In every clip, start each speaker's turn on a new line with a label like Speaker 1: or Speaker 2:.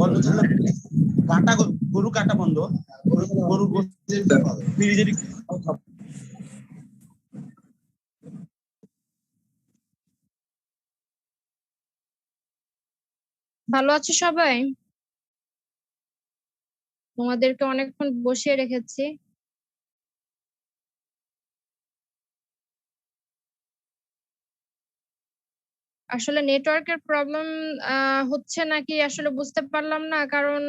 Speaker 1: গল্প ছিল কাটা গরু কাটা বন্ধ গরু ফ্রিজের
Speaker 2: ভালো আছো সবাই? তোমাদেরকে অনেকক্ষণ বসিয়ে রেখেছি। আসলে নেটওয়ার্কের প্রবলেম হচ্ছে নাকি আসলে বুঝতে পারলাম না, কারণ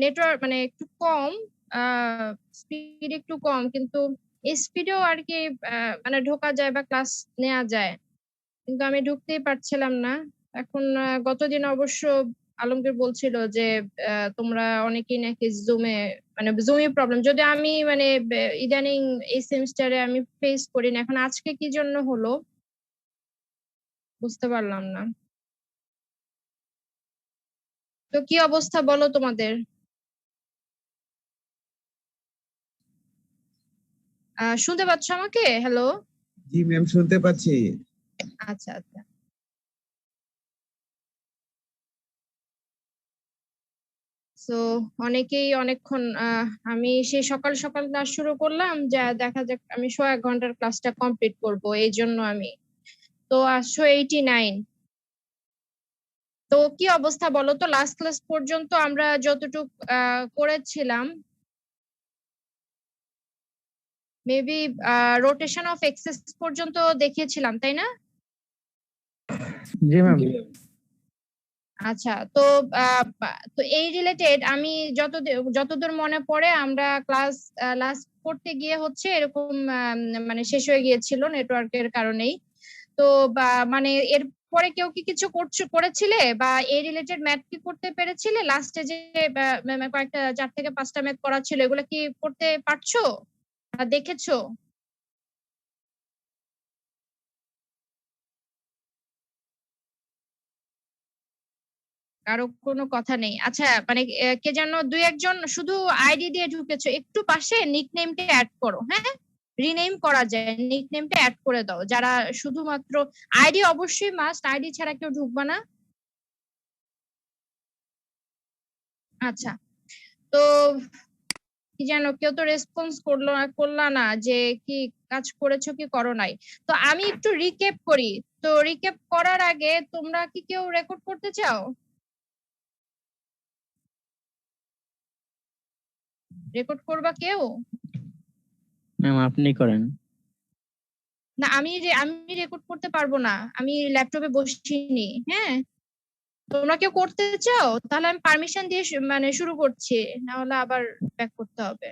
Speaker 2: নেটওয়ার্ক মানে একটু কম, স্পিড একটু কম, কিন্তু স্পিডেও আর কি মানে ঢোকা যায় বা ক্লাস নেওয়া যায়, কিন্তু আমি ঢুকতেই পারছিলাম না। এখন গতদিন অবশ্য আলমগীর বলছিল যে তোমরা অনেকেই নাকি জুমে প্রবলেম, যদি আমি মানে ইদানিং এই সেমিস্টারে আমি ফেস করি না। এখন আজকে কি জন্য হলো বুঝতে পারলাম না। তো কি অবস্থা বলো তোমাদের? শুনতে পাচ্ছ আমাকে? হ্যালো।
Speaker 1: জি ম্যাম, শুনতে পাচ্ছি।
Speaker 2: আচ্ছা আচ্ছা। তো অনেকেই অনেকক্ষণ আমি সেই সকাল সকাল ক্লাস শুরু করলাম, যা দেখা যাক আমি 1.5 ঘন্টার ক্লাসটা কমপ্লিট করব, এই জন্য আমি তো 89। তো কি অবস্থা বলো তো, লাস্ট ক্লাস পর্যন্ত আমরা যতটুক করেছিলাম, মেবি রোটেশন অফ এক্সেস পর্যন্ত দেখিয়েছিলাম, তাই না?
Speaker 3: জি ম্যাম।
Speaker 2: আচ্ছা, তো তো এই রিলেটেড আমি যতদূর মনে পড়ে আমরা ক্লাস লাস্ট করতে গিয়ে হচ্ছে এরকম মানে শেষ হয়ে গিয়েছিল নেটওয়ার্কের কারণেই। তো মানে এর পরে কেউ কি কিছু করেছিলে বা এই রিলেটেড ম্যাথ কি করতে পেরেছিলে? লাস্টে যে কয়েকটা 4 থেকে 5টা ম্যাথ করা ছিল, এগুলো কি করতে পারছো বা দেখেছো? কারো কোনো কথা নেই? আচ্ছা, মানে কে যেন 2-1 জন শুধু আইডি দিয়ে ঢুকেছো, একটু পাশে নিকনেমটা অ্যাড করো। হ্যাঁ, রিনেম করা যায়, নিকনেমটা অ্যাড করে দাও। যারা শুধুমাত্র আইডি, অবশ্যই মাস্ট, আইডি ছাড়া কেউ ঢুকবা না। আচ্ছা, তো কি জানো, কেউ তো রেসপন্স করলা না যে কি কাজ করেছো কি করো নাই। তো আমি একটু রিক্যাপ করি। তো রিক্যাপ করার আগে তোমরা কি কেউ রেকর্ড করতে চাও? রেকর্ড করবা কেউ?
Speaker 3: ম্যাম আপনি করেন।
Speaker 2: না, আমি রেকর্ড করতে পারবো না, আমি ল্যাপটপে বসিনি। হ্যাঁ, তোমরা কেউ করতে চাও? তাহলে আমি পারমিশন দিয়ে মানে শুরু করছি, না হলে আবার ব্যাক করতে হবে।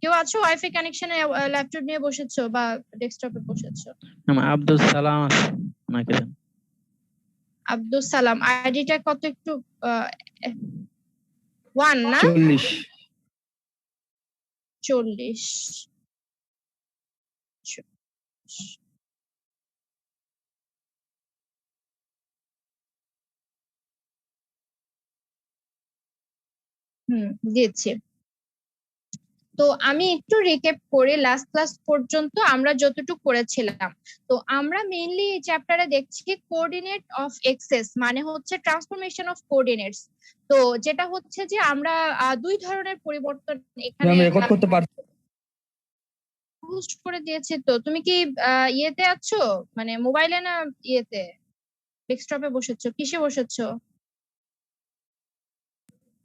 Speaker 2: কেউ আছো ওয়াইফাই কানেকশনে ল্যাপটপ নিয়ে বসেছো বা ডেস্কটপে বসেছো?
Speaker 3: ম্যাম আব্দুল সালাম আছে, ওনাকে দেন।
Speaker 2: আব্দুল সালাম, আইডিটা কত একটু 1 না?
Speaker 3: 40।
Speaker 2: 40। দিচ্ছি। তো আমি একটু রিক্যাপ করি লাস্ট ক্লাস পর্যন্ত আমরা যতটুকু করেছিলাম। তো আমরা মেইনলি এই চ্যাপ্টারে দেখছি কোঅর্ডিনেট অফ এক্সেস, মানে হচ্ছে ট্রান্সফরমেশন অফ কোঅর্ডিনেটস। তো যেটা হচ্ছে যে আমরা দুই ধরনের পরিবর্তন এখানে
Speaker 3: রেকর্ড করতে পারছি।
Speaker 2: পোস্ট করে দিয়েছি। তো তুমি কি ইয়েতে আছো, মানে মোবাইলে না ইয়েতে ডেস্কটপে বসেছো? কিসে বসেছো?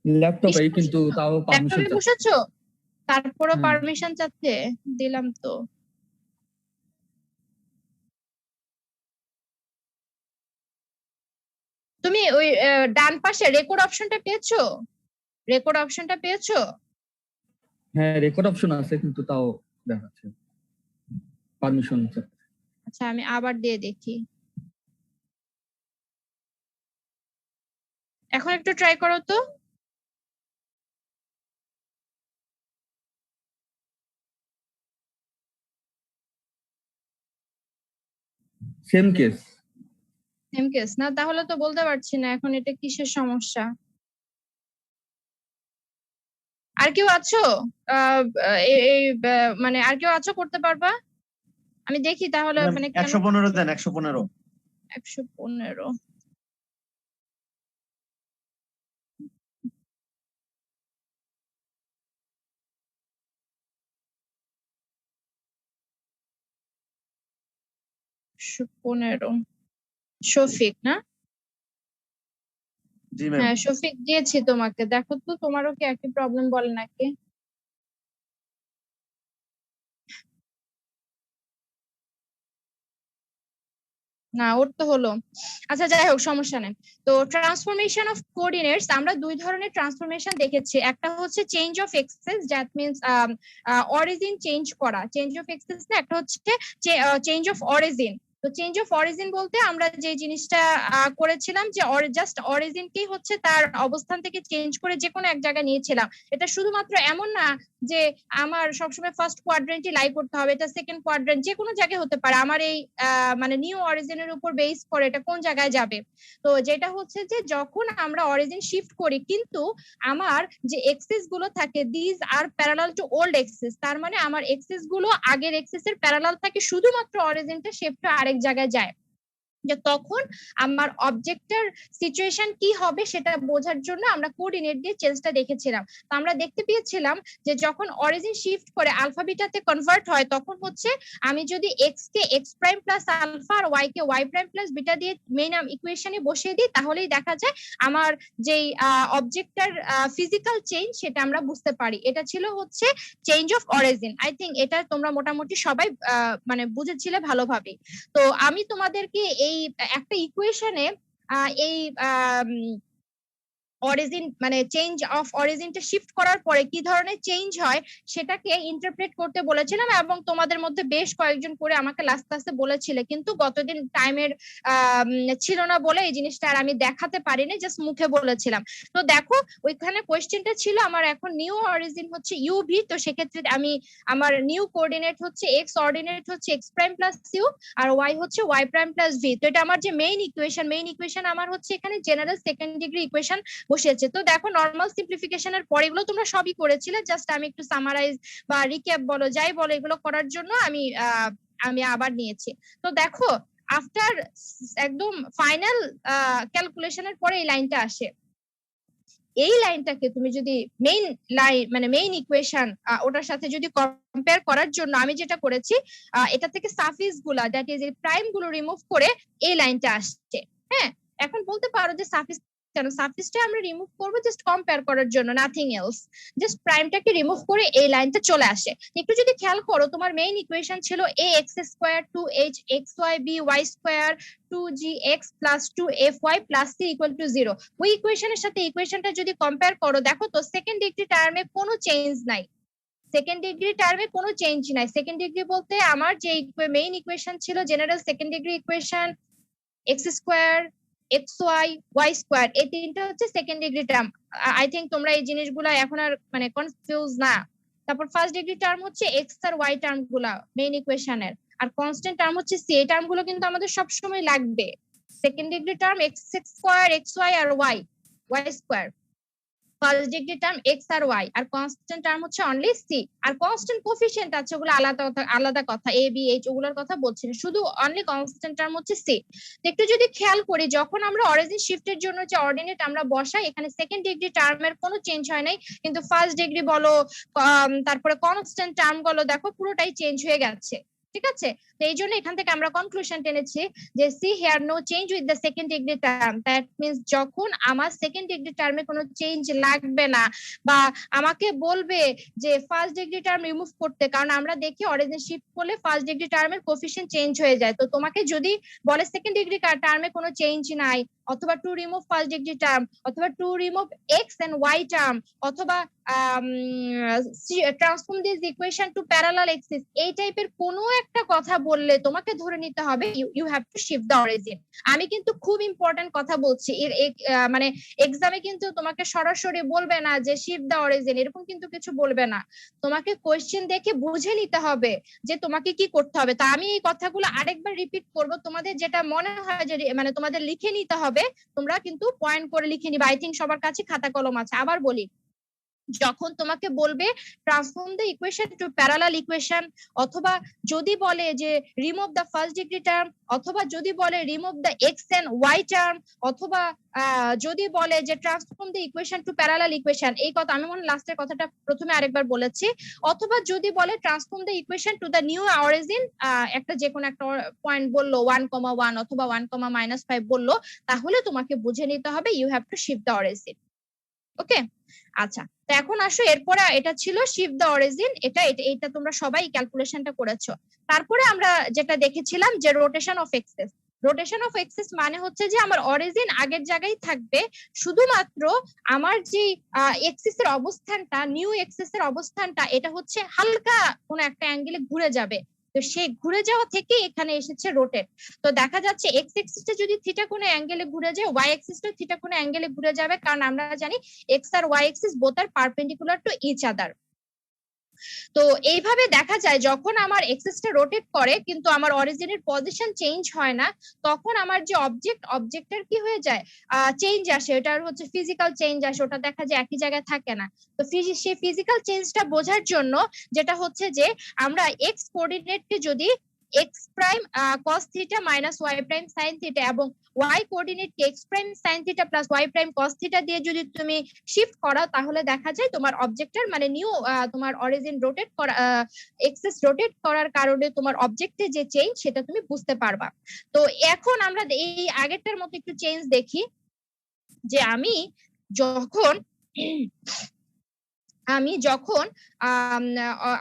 Speaker 3: ল্যাপটপে, কিন্তু তাও পারমিশন
Speaker 2: ল্যাপটপে বসেছো? তারপরও
Speaker 3: হ্যাঁ।
Speaker 2: পারমিশন চাচ্ছে? দিলাম তো। তুমি ওই ডান পাশে রেকর্ড অপশনটা পেয়েছো? রেকর্ড অপশনটা পেয়েছো?
Speaker 3: হ্যাঁ, রেকর্ড অপশন আছে, কিন্তু তাও দেখাচ্ছে পারমিশন।
Speaker 2: আচ্ছা, আমি আবার দিয়ে দেখি। এখন একটু ট্রাই করো তো।
Speaker 3: Same case.
Speaker 2: সেম কেস না? তাহলে তো বলতে পারছি না এখন এটা কিসের সমস্যা। আর কেউ আছো এই মানে আর কেউ আছো করতে পারবা? আমি দেখি তাহলে মানে কেন
Speaker 1: 115 দেন, 115।
Speaker 2: 115। 15 শফিক না?
Speaker 1: জি ম্যাম।
Speaker 2: হ্যাঁ শফিক দিয়েছি তোমাকে, দেখো তো তোমারও কি একই প্রবলেম বলে নাকি। না ওর তো হলো। আচ্ছা যাই হোক সমস্যা নেই। তো ট্রান্সফরমেশন অফ কোঅর্ডিনেটস আমরা দুই ধরনের ট্রান্সফরমেশন দেখেছি। একটা হচ্ছে change of axes, that means origin change করা। চেঞ্জ অফ এক্সেস না, একটা হচ্ছে চেঞ্জ অফ অরিজিন। তো চেঞ্জ অফ অরিজিন বলতে আমরা যে জিনিসটা করেছিলাম যে জাস্ট অরিজিনকেই হচ্ছে তার অবস্থান থেকে চেঞ্জ করে যে কোনো এক জায়গায় নিয়েছিলাম। এটা শুধুমাত্র এমন না যে আমার সবসময় ফার্স্ট কোয়াড্রেন্টই লাই করতে হবে, এটা সেকেন্ড কোয়াড্রেন্ট যে কোনো জায়গায় হতে পারে। আমার এই মানে নিউ অরিজিনের উপর বেস করে এটা কোন জায়গায় যাবে। তো যেটা হচ্ছে যে যখন আমরা অরিজিন শিফট করি কিন্তু আমার যে এক্সেস গুলো থাকে these are parallel to old axes, তার মানে আমার এক্সেস গুলো আগের এক্সেস এর প্যারালাল থাকে, শুধুমাত্র অরিজিনটা শিফট আরেক জায়গায় যায়। যে তখন আমার অবজেক্টের সিচুয়েশন কি হবে সেটা বোঝার জন্য আমরা কোঅর্ডিনেট দিয়ে চেঞ্জটা দেখেছিলাম। তো আমরা দেখতে পেয়েছিলাম যে যখন অরিজিন শিফট করে আলফা বিটাতে কনভার্ট হয় তখন হচ্ছে আমি যদি এক্স কে এক্স প্রাইম প্লাস আলফা আর ওয়াই কে ওয়াই প্রাইম প্লাস বিটা দিয়ে মেইন ইকুয়েশনে বসিয়ে দিই, তাহলেই দেখা যায় আমার যেই অবজেক্টের ফিজিক্যাল চেঞ্জ সেটা আমরা বুঝতে পারি। এটা ছিল হচ্ছে change of origin. I think এটা তোমরা মোটামুটি সবাই মানে বুঝেছিলে ভালোভাবে। তো আমি তোমাদেরকে এই একটা ইকুয়েশনে এই অরিজিন মানে চেঞ্জ অফ অরিজিনটা শিফট করার পরে কি ধরনের চেঞ্জ হয় সেটাকে ইন্টারপ্রেট করতে বলেছিলাম, এবং তোমাদের মধ্যে বেশ কয়েকজন করে আমাকে লাস্ট ক্লাসে বলেছিলে, কিন্তু গতদিন টাইমের ছিল না বলে এই জিনিসটা আর আমি দেখাতে পারিনি, জাস্ট মুখে বলেছিলাম। তো দেখো ওইখানে কোয়েশ্চেনটা ছিল আমার এখন নিউ অরিজিন হচ্ছে ইউভি, তো সেক্ষেত্রে আমি আমার নিউ কোঅর্ডিনেট হচ্ছে এক্স, অর্ডিনেট হচ্ছে এক্স প্রাইম প্লাস ইউ, আর ওয়াই হচ্ছে ওয়াই প্রাইম প্লাস ভি। তো এটা আমার যে মেইন ইকুয়েশন আমার হচ্ছে এখানে জেনারেল সেকেন্ড ডিগ্রি ইকুয়েশন বসিয়েছে। তো দেখো নর্মাল সিম্পলিফিকেশনের পরে এগুলো তোমরা সবই করেছিলে, জাস্ট আমি একটু সামারাইজ বা রিক্যাপ বলো যাই বলো এগুলো করার জন্য আমি আবার নিয়েছি। তো দেখো আফটার একদম ফাইনাল ক্যালকুলেশনের পরে এই লাইনটা আসে। এই লাইনটাকে তুমি যদি মেইন লাইন মানে মেইন ইকুয়েশন ওটার সাথে যদি কম্পেয়ার করার জন্য আমি যেটা করেছি, এটা থেকে সাফিক্স গুলা দ্যাট ইজ প্রাইম গুলো রিমুভ করে এই লাইনটা আসছে। হ্যাঁ এখন বলতে পারো যে সাফিক্স কেন, সাফিক্সটা আমরা রিমুভ করবো জাস্ট কম্পেয়ার করার জন্য, নাথিং এলস। জাস্ট প্রাইমটাকে রিমুভ করে এই লাইনটা চলে আসে। একটু যদি খেয়াল করো তোমার মেইন ইকুয়েশন ছিল a x square 2h xy b y square 2gx plus 2fy plus c equal to 0। ওই ইকুয়েশনের সাথে ইকুয়েশনটা যদি কম্পেয়ার করো দেখো তো সেকেন্ড ডিগ্রি টার্মে কোনো চেঞ্জ নাই। সেকেন্ড ডিগ্রি টার্মে কোনো চেঞ্জ নাই। সেকেন্ড ডিগ্রি বলতে আমার যে মেইন ইকুয়েশন ছিল general second degree equation x square xy y square, এই তিনটা হচ্ছে second degree term. I think তোমরা এই জিনিসগুলো এখন আর মানে কনফিউজ না। তারপর ফার্স্ট ডিগ্রি টার্ম হচ্ছে x আর y টার্ম গুলা মেইন ইকুয়েশনের, আর কনস্ট্যান্ট টার্ম হচ্ছে c। এই টার্ম গুলো কিন্তু আমাদের সবসময় লাগবে। Second degree term x square xy আর y square, first degree term x আর ওয়াই, আর কনস্ট্যান্ট টার্ম হচ্ছে অনলি সি। আর কনস্ট্যান্ট কোফিশিয়েন্ট আছে ওগুলো আলাদা কথা, এ বি এইচ ওগুলোর কথা বলছি না, শুধু অনলি কনস্ট্যান্ট টার্ম হচ্ছে সি। একটু যদি খেয়াল করি যখন আমরা অরিজিন শিফটের জন্য যে অর্ডিনেট আমরা বসাই এখানে সেকেন্ড ডিগ্রি টার্মের কোনো চেঞ্জ হয় নাই, কিন্তু ফার্স্ট ডিগ্রি বলো তারপরে কনস্ট্যান্ট টার্ম বলো দেখো পুরোটাই চেঞ্জ হয়ে গেছে। ঠিক আছে, তো এই জন্য এখান থেকে আমরা কনক্লুশন টেনেছি যে see here no change with the second degree term, that means যখন আমার সেকেন্ড ডিগ্রি টার্মে কোনো চেঞ্জ লাগবে না বা আমাকে বলবে যে ফার্স্ট ডিগ্রি টার্ম রিমুভ করতে, কারণ আমরা দেখি অরিজিন শিফট করলে ফার্স্ট ডিগ্রি টার্মের কোফিশিয়েন্ট চেঞ্জ হয়ে যায়। তো তোমাকে যদি বলে সেকেন্ড ডিগ্রি টার্মে কোনো চেঞ্জ নাই, অথবা to remove first degree term, অথবা to remove x and y term, অথবা transform this equation to parallel axis, এই টাইপের কোনো একটা কথা বললে তোমাকে ধরে নিতে হবে you have to shift the origin. আমি কিন্তু খুব ইম্পর্টেন্ট কথা বলছি, মানে এক্সামে কিন্তু তোমাকে সরাসরি বলবে না যে শিফট দ্য অরিজিন, এরকম কিন্তু কিছু বলবে না। তোমাকে কোয়েশ্চেন দেখে বুঝে নিতে হবে যে তোমাকে কি করতে হবে। তা আমি এই কথাগুলো আরেকবার রিপিট করব, তোমাদের যেটা মনে হয় যে মানে তোমাদের লিখে নিতে হবে, তোমরা কিন্তু পয়েন্ট করে লিখে নিবা। আই থিঙ্ক সবার কাছে খাতা কলম আছে। আবার বলি, যখন তোমাকে বলবে transform the equation to parallel equation, অথবা যদি বলে যে remove the first degree term, অথবা যদি বলে remove the x and y term, অথবা যদি বলে যে transform the equation to parallel equation, এই কথা আমি মনে লাস্টের কথাটা প্রথমে আরেকবার বলেছি, অথবা যদি বলে transform the equation to the new origin, একটা যে কোনো একটা পয়েন্ট বললো 1,1 অথবা 1,-5 বললো, তাহলে তোমাকে বুঝে নিতে হবে you have to shift the origin. Okay, আচ্ছা, তো এখন আসো এরপরে এটা ছিল শিফট দ্য অরিজিন, এটা তোমরা সবাই ক্যালকুলেশনটা করেছো। তারপরে আমরা যেটা দেখেছিলাম যে rotation of axes. Rotation of axes মানে হচ্ছে যে আমার অরিজিন আগের জায়গায় থাকবে, শুধুমাত্র আমার যে এক্সিস এর অবস্থানটা, নিউ এক্সিস এর অবস্থানটা, এটা হচ্ছে হালকা কোন একটা অ্যাঙ্গেলে ঘুরে যাবে। তো সেই ঘুরে যাওয়া থেকে এখানে এসেছে রোটেট। তো দেখা যাচ্ছে এক্স এক্সিসটা যদি থিটা কোণে অ্যাঙ্গেলে ঘুরে যায়, ওয়াই এক্সিসটা থিটা কোণে অ্যাঙ্গেলে ঘুরে যাবে, কারণ আমরা জানি এক্স আর y axis both are perpendicular to each other. তো এইভাবে দেখা যায় যখন আমার এক্সিসটা রোটেট করে কিন্তু আমার অরিজিনের পজিশন চেঞ্জ হয় না, তখন আমার যে অবজেক্টের কি হয়ে যায়, চেঞ্জ আসে, এটার হচ্ছে ফিজিক্যাল চেঞ্জ আসে, ওটা দেখা যায় একই জায়গায় থাকে না। তো সেই ফিজিক্যাল চেঞ্জটা বোঝার জন্য যেটা হচ্ছে যে আমরা এক্স কোঅর্ডিনেটকে যদি x prime cos theta minus y prime sine theta এবং ওয়াই কোঅর্ডিনেটকে x prime sine theta plus y prime cos theta দিয়ে যদি তুমি শিফট করো, তাহলে দেখা যায় তোমার অবজেক্টের মানে নিউ তোমার অরিজিন রোটেট করা, এক্সেস রোটেট করার কারণে তোমার অবজেক্টে যে চেঞ্জ সেটা তুমি বুঝতে পারবা। তো এখন আমরা এই আগেরটার মতো একটু চেঞ্জ দেখি, যে আমি যখন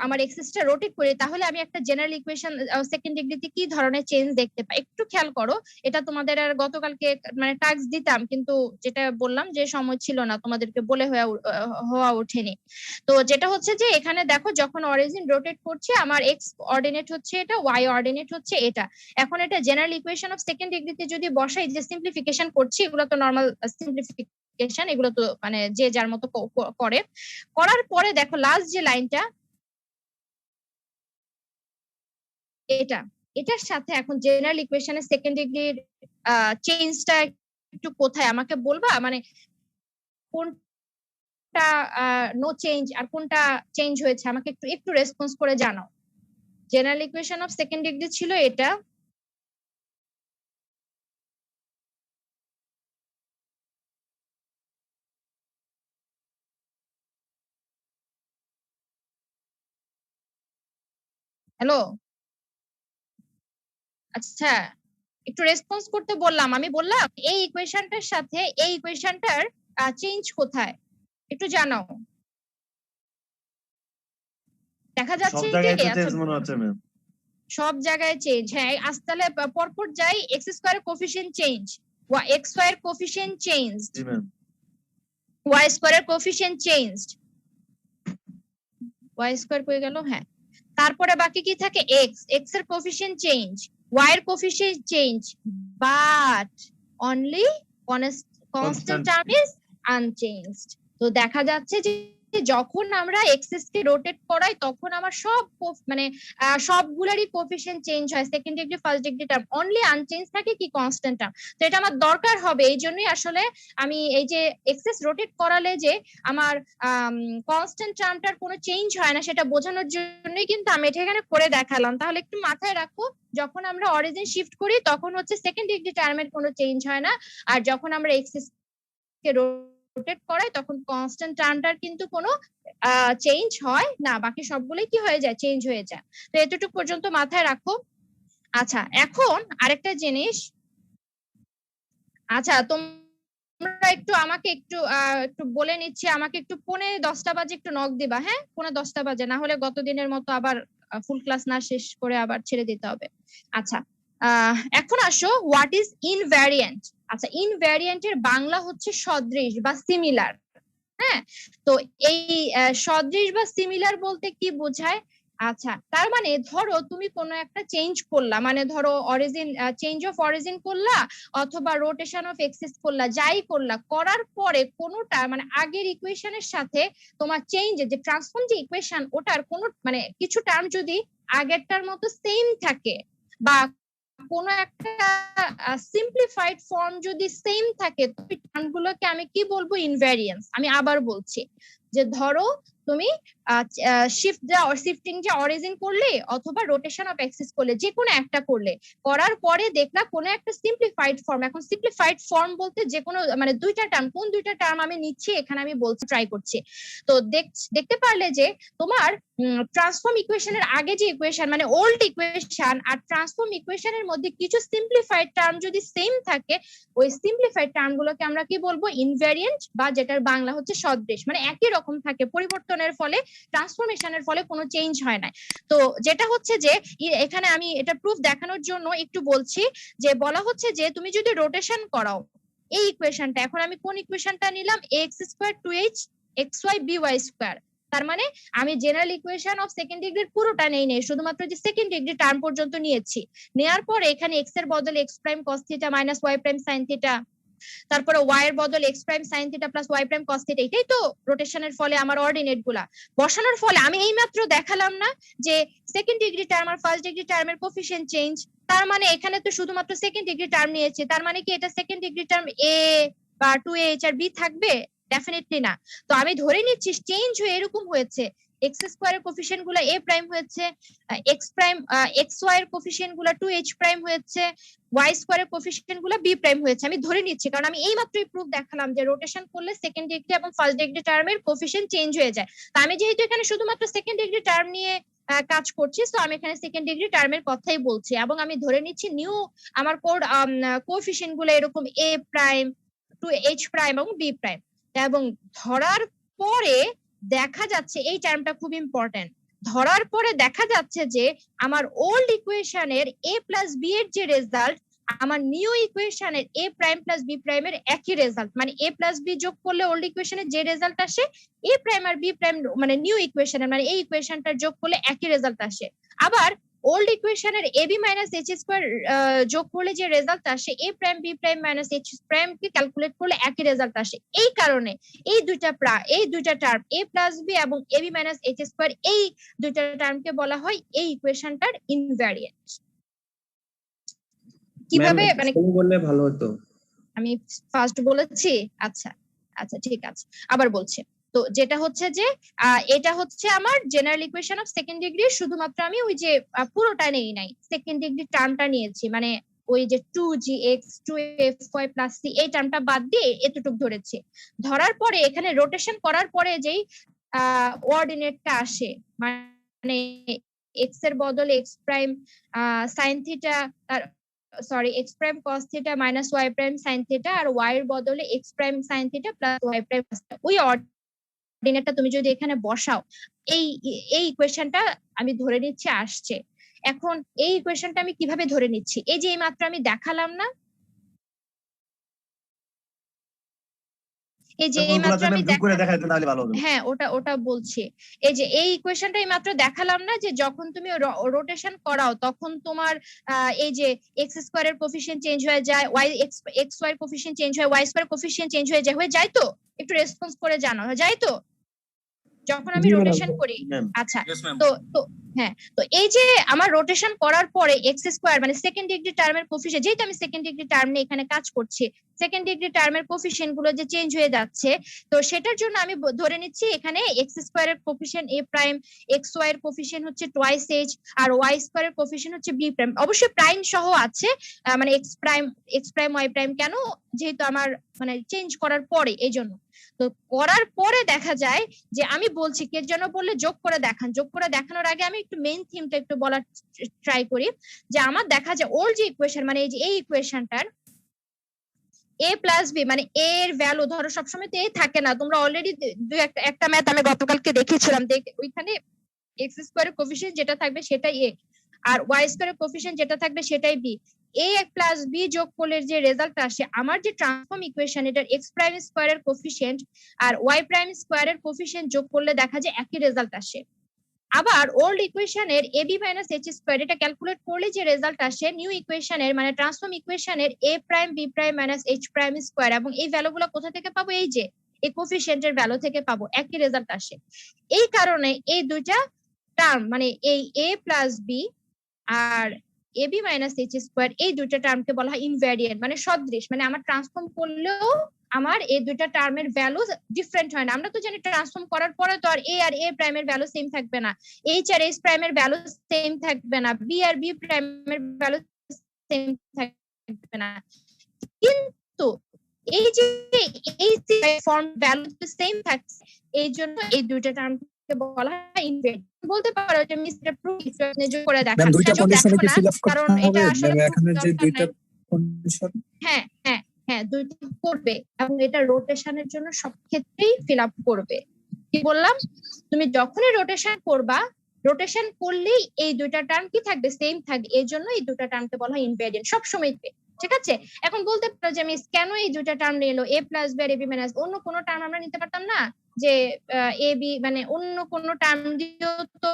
Speaker 2: আমার এক্সিসটা রোটেট করি, তাহলে আমি একটা জেনারেল ইকুয়েশন সেকেন্ড ডিগ্রিতে কি ধরনের চেঞ্জ দেখতে পাই একটু খেয়াল করো। এটা তোমাদের আর গতকালকে মানে টাস্ক দিতাম, কিন্তু যেটা বললাম যে সময় ছিল না, তোমাদেরকে বলে হওয়া ওঠেনি। তো যেটা হচ্ছে যে এখানে দেখো যখন অরিজিন রোটেট করছে, আমার এক্স অর্ডিনেট হচ্ছে এটা, ওয়াই অর্ডিনেট হচ্ছে এটা। এখন এটা জেনারেল ইকুয়েশন অফ সেকেন্ড ডিগ্রিতে যদি বসাই, যে সিম্পলিফিকেশন করছি, এগুলো তো নরমাল সিম্পলিফিকেশন, এগুলো তো মানে যে যার মতো করে। করার পরে দেখো লাস্ট যে লাইনটা, এটার সাথে এখন জেনারেল ইকুয়েশনের সেকেন্ড ডিগ্রির চেঞ্জটা একটু কোথায় আমাকে বলবা, মানে কোনটা নো চেঞ্জ আর কোনটা চেঞ্জ হয়েছে, আমাকে একটু রেসপন্স করে জানাও। General equation of second degree ছিল এটা, হ্যালো, আচ্ছা একটু রেসপন্স করতে বললাম, আমি বললাম এই ইকুয়েশনটার সাথে এই ইকুয়েশনটার চেঞ্জ কোথায় একটু জানাও। দেখা যাচ্ছে
Speaker 4: সব জায়গায় তো চেঞ্জ মনে হচ্ছে ম্যাম।
Speaker 2: সব জায়গায় চেঞ্জ, হ্যাঁ তাহলে পরপর যাই। X square coefficient change, x square coefficient change,
Speaker 4: জি ma'am.
Speaker 2: Y square coefficient changed, y square হয়ে গেল, হ্যাঁ। তারপরে বাকি কি থাকে, এক্স এর কোফিশিয়েন্ট চেঞ্জ, ওয়াই এর coefficient change, but only constant term is unchanged. তো দেখা যাচ্ছে যে যখন আমরা এক্সিস কে রোটেট করাই, তখন আমার মানে সবগুলারই কোফিশিয়েন্ট চেঞ্জ হয়, second degree first degree term, only unchange থাকে কি কনস্ট্যান্ট টার্ম। তো এটা আমার দরকার হবে, এই জন্যই আসলে আমি এই যে এক্সিস রোটেট করালে যে আমার কনস্ট্যান্ট টার্মটার কোনো চেঞ্জ হয় না, সেটা বোঝানোর জন্যই কিন্তু আমি এটা এখানে করে দেখালাম। তাহলে একটু মাথায় রাখো, যখন আমরা অরিজিন শিফট করি তখন হচ্ছে সেকেন্ড ডিগ্রি টার্মের কোনো চেঞ্জ হয় না, আর যখন আমরা এক্সিস কে রোটেট করাই তখন কনস্ট্যান্ট টার্মটার কিন্তু কোনো চেঞ্জ হয় না, বাকি সবগুলোই কি হয়ে যায়, চেঞ্জ হয়ে যায়। তো এতটুকু পর্যন্ত মাথায় রাখো। আচ্ছা এখন আরেকটা জিনিস, আচ্ছা তোমরা একটু আমাকে একটু বলে নিচ্ছি, আমাকে একটু 9:45 বাজে একটু নক দিবা, হ্যাঁ 9:45 বাজে, না হলে গত দিনের মতো আবার ফুল ক্লাস না শেষ করে আবার ছেড়ে দিতে হবে। আচ্ছা এখন আসো, হোয়াট ইজ ইনভ্যারিয়েন্ট। আচ্ছা ইনভ্যারিয়েন্টের বাংলা হচ্ছে সদৃশ বা সিমিলার। হ্যাঁ, তো এই সদৃশ বা সিমিলার বলতে কি বোঝায়, আচ্ছা তার মানে ধরো তুমি কোনো একটা চেঞ্জ করলা, মানে ধরো অরিজিন চেঞ্জ অফ অরিজিন করলা অথবা রোটেশন অফ এক্সিস করলা, যাই করলা, করার পরে কোনোটা মানে আগের ইকুয়েশনের সাথে তোমার চেঞ্জ যে ট্রান্সফর্ম যে ইকুয়েশন, ওটার কোনো মানে কিছু টার্ম যদি আগেরটার মতো সেম থাকে বা কোনো একটা সিম্পলিফাইড ফর্ম যদি সেম থাকে, তো টার্মগুলোকে আমি কি বলবো, ইনভ্যারিয়েন্স। আমি আবার বলছি যে ধরো তুমি শিফটিং যে অরিজিন করলে অথবা রোটেশন অফ অ্যাক্সিস করলে, যে কোনো একটা করলে, করার পরে দেখলা কোনো একটা সিম্পলিফাইড ফর্ম। এখন সিম্পলিফাইড ফর্ম বলতে যে কোনো মানে দুইটা টার্ম, কোন দুইটা টার্ম আমি নিচ্ছি এখানে আমি বলতে ট্রাই করছি। তো দেখতে পারলে যে তোমার ট্রান্সফর্ম ইকুয়েশনের আগে যে ইকুয়েশন মানে ওল্ড ইকুয়েশন আর ট্রান্সফর্ম ইকুয়েশনের মধ্যে কিছু সিম্পলিফাইড টার্ম যদি সেম থাকে, ওই সিম্পলিফাইড টার্ম গুলোকে আমরা কি বলবো, ইনভ্যারিয়েন্ট, বা যেটার বাংলা হচ্ছে সদৃশ, মানে একই রকম থাকে, পরিবর্তনের ফলে ট্রান্সফরমেশনের ফলে কোনো চেঞ্জ হয় না। তো যেটা হচ্ছে যে এখানে আমি এটা প্রুফ দেখানোর জন্য একটু বলছি, যে বলা হচ্ছে যে তুমি যদি রোটেশন করাও এই ইকুয়েশনটা, এখন আমি কোন ইকুয়েশনটা নিলাম, x square 2h xy by square, তার মানে আমি জেনারেল ইকুয়েশন অফ সেকেন্ড ডিগ্রির পুরোটা নেই, শুধুমাত্র যে সেকেন্ড ডিগ্রি টার্ম পর্যন্ত নিয়েছি। নেয়ার পরে এখানে এক্স এর বদলে x prime cos theta minus y prime sine theta, তারপরে ওয়াই এর বদলে x prime sine theta plus y prime cos theta, এটাই তো রোটেশনের ফলে আমার অর্ডিনেট গুলা বসানোর ফলে আমি এইমাত্র দেখালাম না যে সেকেন্ড ডিগ্রি টার্ম আর ফার্স্ট ডিগ্রি টার্মের কোফিশিয়েন্ট চেঞ্জ, তার মানে এখানে তো শুধুমাত্র সেকেন্ড ডিগ্রি টার্ম নিয়েছে, তার মানে কি এটা সেকেন্ড ডিগ্রি টার্ম এ বা 2h আর বি থাকবে? ডেফিনেটলি না। তো আমি ধরে নিচ্ছি চেঞ্জ হয়ে এরকম হয়েছে, এক্স স্কোয়ারের কোফিশিয়েন্ট গুলা এ প্রাইম হয়েছে, এক্স প্রাইম এক্স ওয়াই এর কোফিশিয়েন্ট গুলা 2h প্রাইম হয়েছে, ওয়াই স্কোয়ারের কোফিশিয়েন্ট গুলা বি প্রাইম হয়েছে। আমি ধরে নিচ্ছি কারণ আমি এই মাত্রই প্রুফ দেখালাম যে রোটেশন করলে সেকেন্ড ডিগ্রি এবং ফার্স্ট ডিগ্রি টার্মের কোফিশিয়েন্ট চেঞ্জ হয়ে যায়। তো আমি যেহেতু এখানে শুধুমাত্র সেকেন্ড ডিগ্রি টার্ম নিয়ে কাজ করছি, তো আমি এখানে সেকেন্ড ডিগ্রি টার্মের কথাই বলছি, এবং আমি ধরে নিচ্ছি নিউ আমার কোফিশিয়েন্ট গুলো এরকম এ প্রাইম 2h প্রাইম এবং বি প্রাইম। এবং ধরার পরে দেখা যাচ্ছে, এই টার্মটা খুব ইম্পর্টেন্ট, ধরার পরে দেখা যাচ্ছে যে আমার ওল্ড ইকুয়েশনের এ প্লাস বি এর যে রেজাল্ট, আমার নিউ ইকুয়েশনের এ প্রাইম প্লাস বি প্রাইমের একই রেজাল্ট, মানে এ প্লাস বি যোগ করলে ওল্ড ইকুয়েশনের যে রেজাল্ট আসে, a prime R B prime মানে নিউ ইকুয়েশনের মানে এই ইকুয়েশনটা যোগ করলে একই রেজাল্ট আসে। আবার ওল্ড ইকুয়েশনের a b minus h square যোগ করলে যে রেজাল্ট আসে, a prime b prime minus h prime কে ক্যালকুলেট করলে একই রেজাল্ট আসে। এই কারণে এই দুইটা টার্ম এ প্লাস বি এবং এ বি মাইনাস এইচ স্কোয়ার, এই দুইটা টার্মকে বলা হয় এই ইকুয়েশনটার ইনভ্যারিয়েন্ট। কিভাবে মানে
Speaker 4: বললে ভালো হতো।
Speaker 2: আমি ফার্স্ট বলেছি, আচ্ছা আচ্ছা ঠিক আছে, আবার বলছি। তো যেটা হচ্ছে যে এটা হচ্ছে আমার general equation of second degree, শুধুমাত্র আমি ওই যে পুরোটা নেই নাই, সেকেন্ড ডিগ্রি টার্মটা নিয়েছি, মানে ওই যে 2gx 2fy প্লাস c এই টার্মটা বাদ দিয়ে এতটুকু ধরেছি। ধরার পরে এখানে রোটেশন করার পরে যেই কোঅর্ডিনেটটা আসে, মানে এক্স এর বদলে x prime sine theta, sorry x prime cos theta minus y prime sine theta, আর ওয়াই এর বদলে x prime sine theta plus y prime, ওই অর্ডিনেটটা তুমি যদি এখানে বসাও, এই ইকুয়েশনটা আমি ধরে নিচ্ছি আসছে। এখন এই ইকুয়েশনটা আমি কিভাবে ধরে নিচ্ছি, এই যে এই মাত্র আমি দেখালাম না, এই যে এই মাত্র আমি হ্যাঁ ওটা বলছি, এই যে এই ইকুয়েশনটা এই মাত্র দেখালাম না, যে যখন তুমি রোটেশন করাও তখন তোমার এই যে এক্স স্কোয়ারের কোফিশিয়েন্ট চেঞ্জ হয়ে যায়, y x y coefficient change হয়, ওয়াই স্কোয়ার কোফিশিয়েন্ট চেঞ্জ হয়ে যায় তো? একটু রেসপন্স করে জানাও, হয়ে যায় তো যখন আমি রোটেশন করি? আচ্ছা, তো হ্যাঁ, তো এই যে আমার রোটেশন করার পরে এক্স স্কোয়ার মানে সেকেন্ড ডিগ্রি টার্মের কোফিশিয়েন্ট, যেহেতু আমি সেকেন্ড ডিগ্রি টার্ম নিয়ে এখানে কাজ করছি, সেকেন্ড ডিগ্রি টার্মের কোফিশিয়েন্ট গুলো যে চেঞ্জ হয়ে যাচ্ছে, তো সেটার জন্য আমি ধরে নিচ্ছি এখানে এক্স স্কোয়ারের কোফিশিয়েন্ট এ প্রাইম, এক্স ওয়াই এর কোফিশিয়েন্ট হচ্ছে টুয়াইস এইচ, আর ওয়াই স্কোয়ারের কোফিশিয়েন্ট হচ্ছে বি প্রাইম, অবশ্যই প্রাইম সহ আছে, মানে এক্স প্রাইম ওয়াই প্রাইম, কেন? যেহেতু আমার মানে চেঞ্জ করার পরে, এই জন্য। তো করার পরে দেখা যায় যে আমি বলছি, কে যেন বললে যোগ করে দেখান, যোগ করে দেখানোর আগে আমি একটু মেইন থিমটা একটু বলার ট্রাই করি, যে আমার দেখা যায় ওল্ড যে ইকুয়েশন মানে এই যে এই ইকুয়েশনটার এ প্লাস বি মানে এ এর ভ্যালু, ধরো সবসময় তো এ থাকে না, তোমরা অলরেডি একটা ম্যাথ আমি গতকালকে দেখিয়েছিলাম, ওইখানে এক্স স্কোয়ারের কোফিশিয়েন্ট যেটা থাকবে সেটাই এ, আর ওয়াই স্কোয়ারের কোফিশিয়েন্ট যেটা থাকবে সেটাই বি। এ প্লাস বি যোগ করলে যে রেজাল্ট আসে, আমার যে ট্রান্সফর্ম ইকুয়েশন, এটার এক্স প্রাইম স্কোয়ারের কোফিশিয়েন্ট আর ওয়াই প্রাইম স্কোয়ারের কোফিশিয়েন্ট যোগ করলে দেখা যায় একই রেজাল্ট আসে। আবার ওল্ড ইকুয়েশনের a b minus h square, এটা ক্যালকুলেট করলে যে রেজাল্ট আসে নিউ ইকুয়েশনের মানে ট্রান্সফর্ম ইকুয়েশনের a prime b prime minus h prime square, এবং এই ভ্যালুগুলো কোথা থেকে পাবো? এই যে এই কোফিশিয়েন্টের ভ্যালু থেকে পাবো, একই রেজাল্ট আসে। এই কারণে এই দুইটা টার্ম মানে এই এ প্লাস বি আর এবি মাইনাস এইচ স্কোয়ার এই দুইটা টার্মকে বলা হয় ইনভ্যারিয়েন্ট, মানে সদৃশ, মানে আমার ট্রান্সফর্ম করলেও আমার এই দুইটা টার্মের ভ্যালু ডিফারেন্ট হয় না। আমরা তো জানি ট্রান্সফর্ম করার পরে তো আর এ প্রাইমের ভ্যালু সেম থাকবে না, এইচ আর এইচ প্রাইমের ভ্যালু সেম থাকবে না, বি আর বি প্রাইমের ভ্যালু সেম থাকবে না, কিন্তু এই যে এই ফর্ম ভ্যালু সেম থাকছে, এই জন্য এই দুইটা টার্মকে বলা হয় ইনভ্যারিয়েন্ট। বলতে পারো যে মিস্টার প্রুফ যোগ করে দেখান,
Speaker 4: দুইটা কন্ডিশনে কি ফিল আপ করতে
Speaker 2: কারণ
Speaker 4: হবে?
Speaker 2: এটা আসলে
Speaker 4: এখানে যে
Speaker 2: দরকার
Speaker 4: দুইটা
Speaker 2: নাই।
Speaker 4: কন্ডিশন,
Speaker 2: হ্যাঁ হ্যাঁ হ্যাঁ, দুইটা করবে এবং এটা রোটেশনের জন্য সব ক্ষেত্রেই ফিল আপ করবে। কি বললাম, তুমি যখনই রোটেশন করবা, রোটেশন করলেই এই দুইটা টার্ম কি থাকবে, সেম থাকবে, এই জন্য এই দুইটা টার্মকে বলা হয় ইনভ্যারিয়েন্ট সবসময়। ঠিক আছে, এখন বলতে পারো যে মিস কেন এই দুইটা টার্ম নিয়ে এলো, এ প্লাস বি আর এবি মাইনাস, অন্য কোনো টার্ম আমরা নিতে পারতাম না? যে এ বি মানে অন্য কোনো টার্ম দিয়েও তো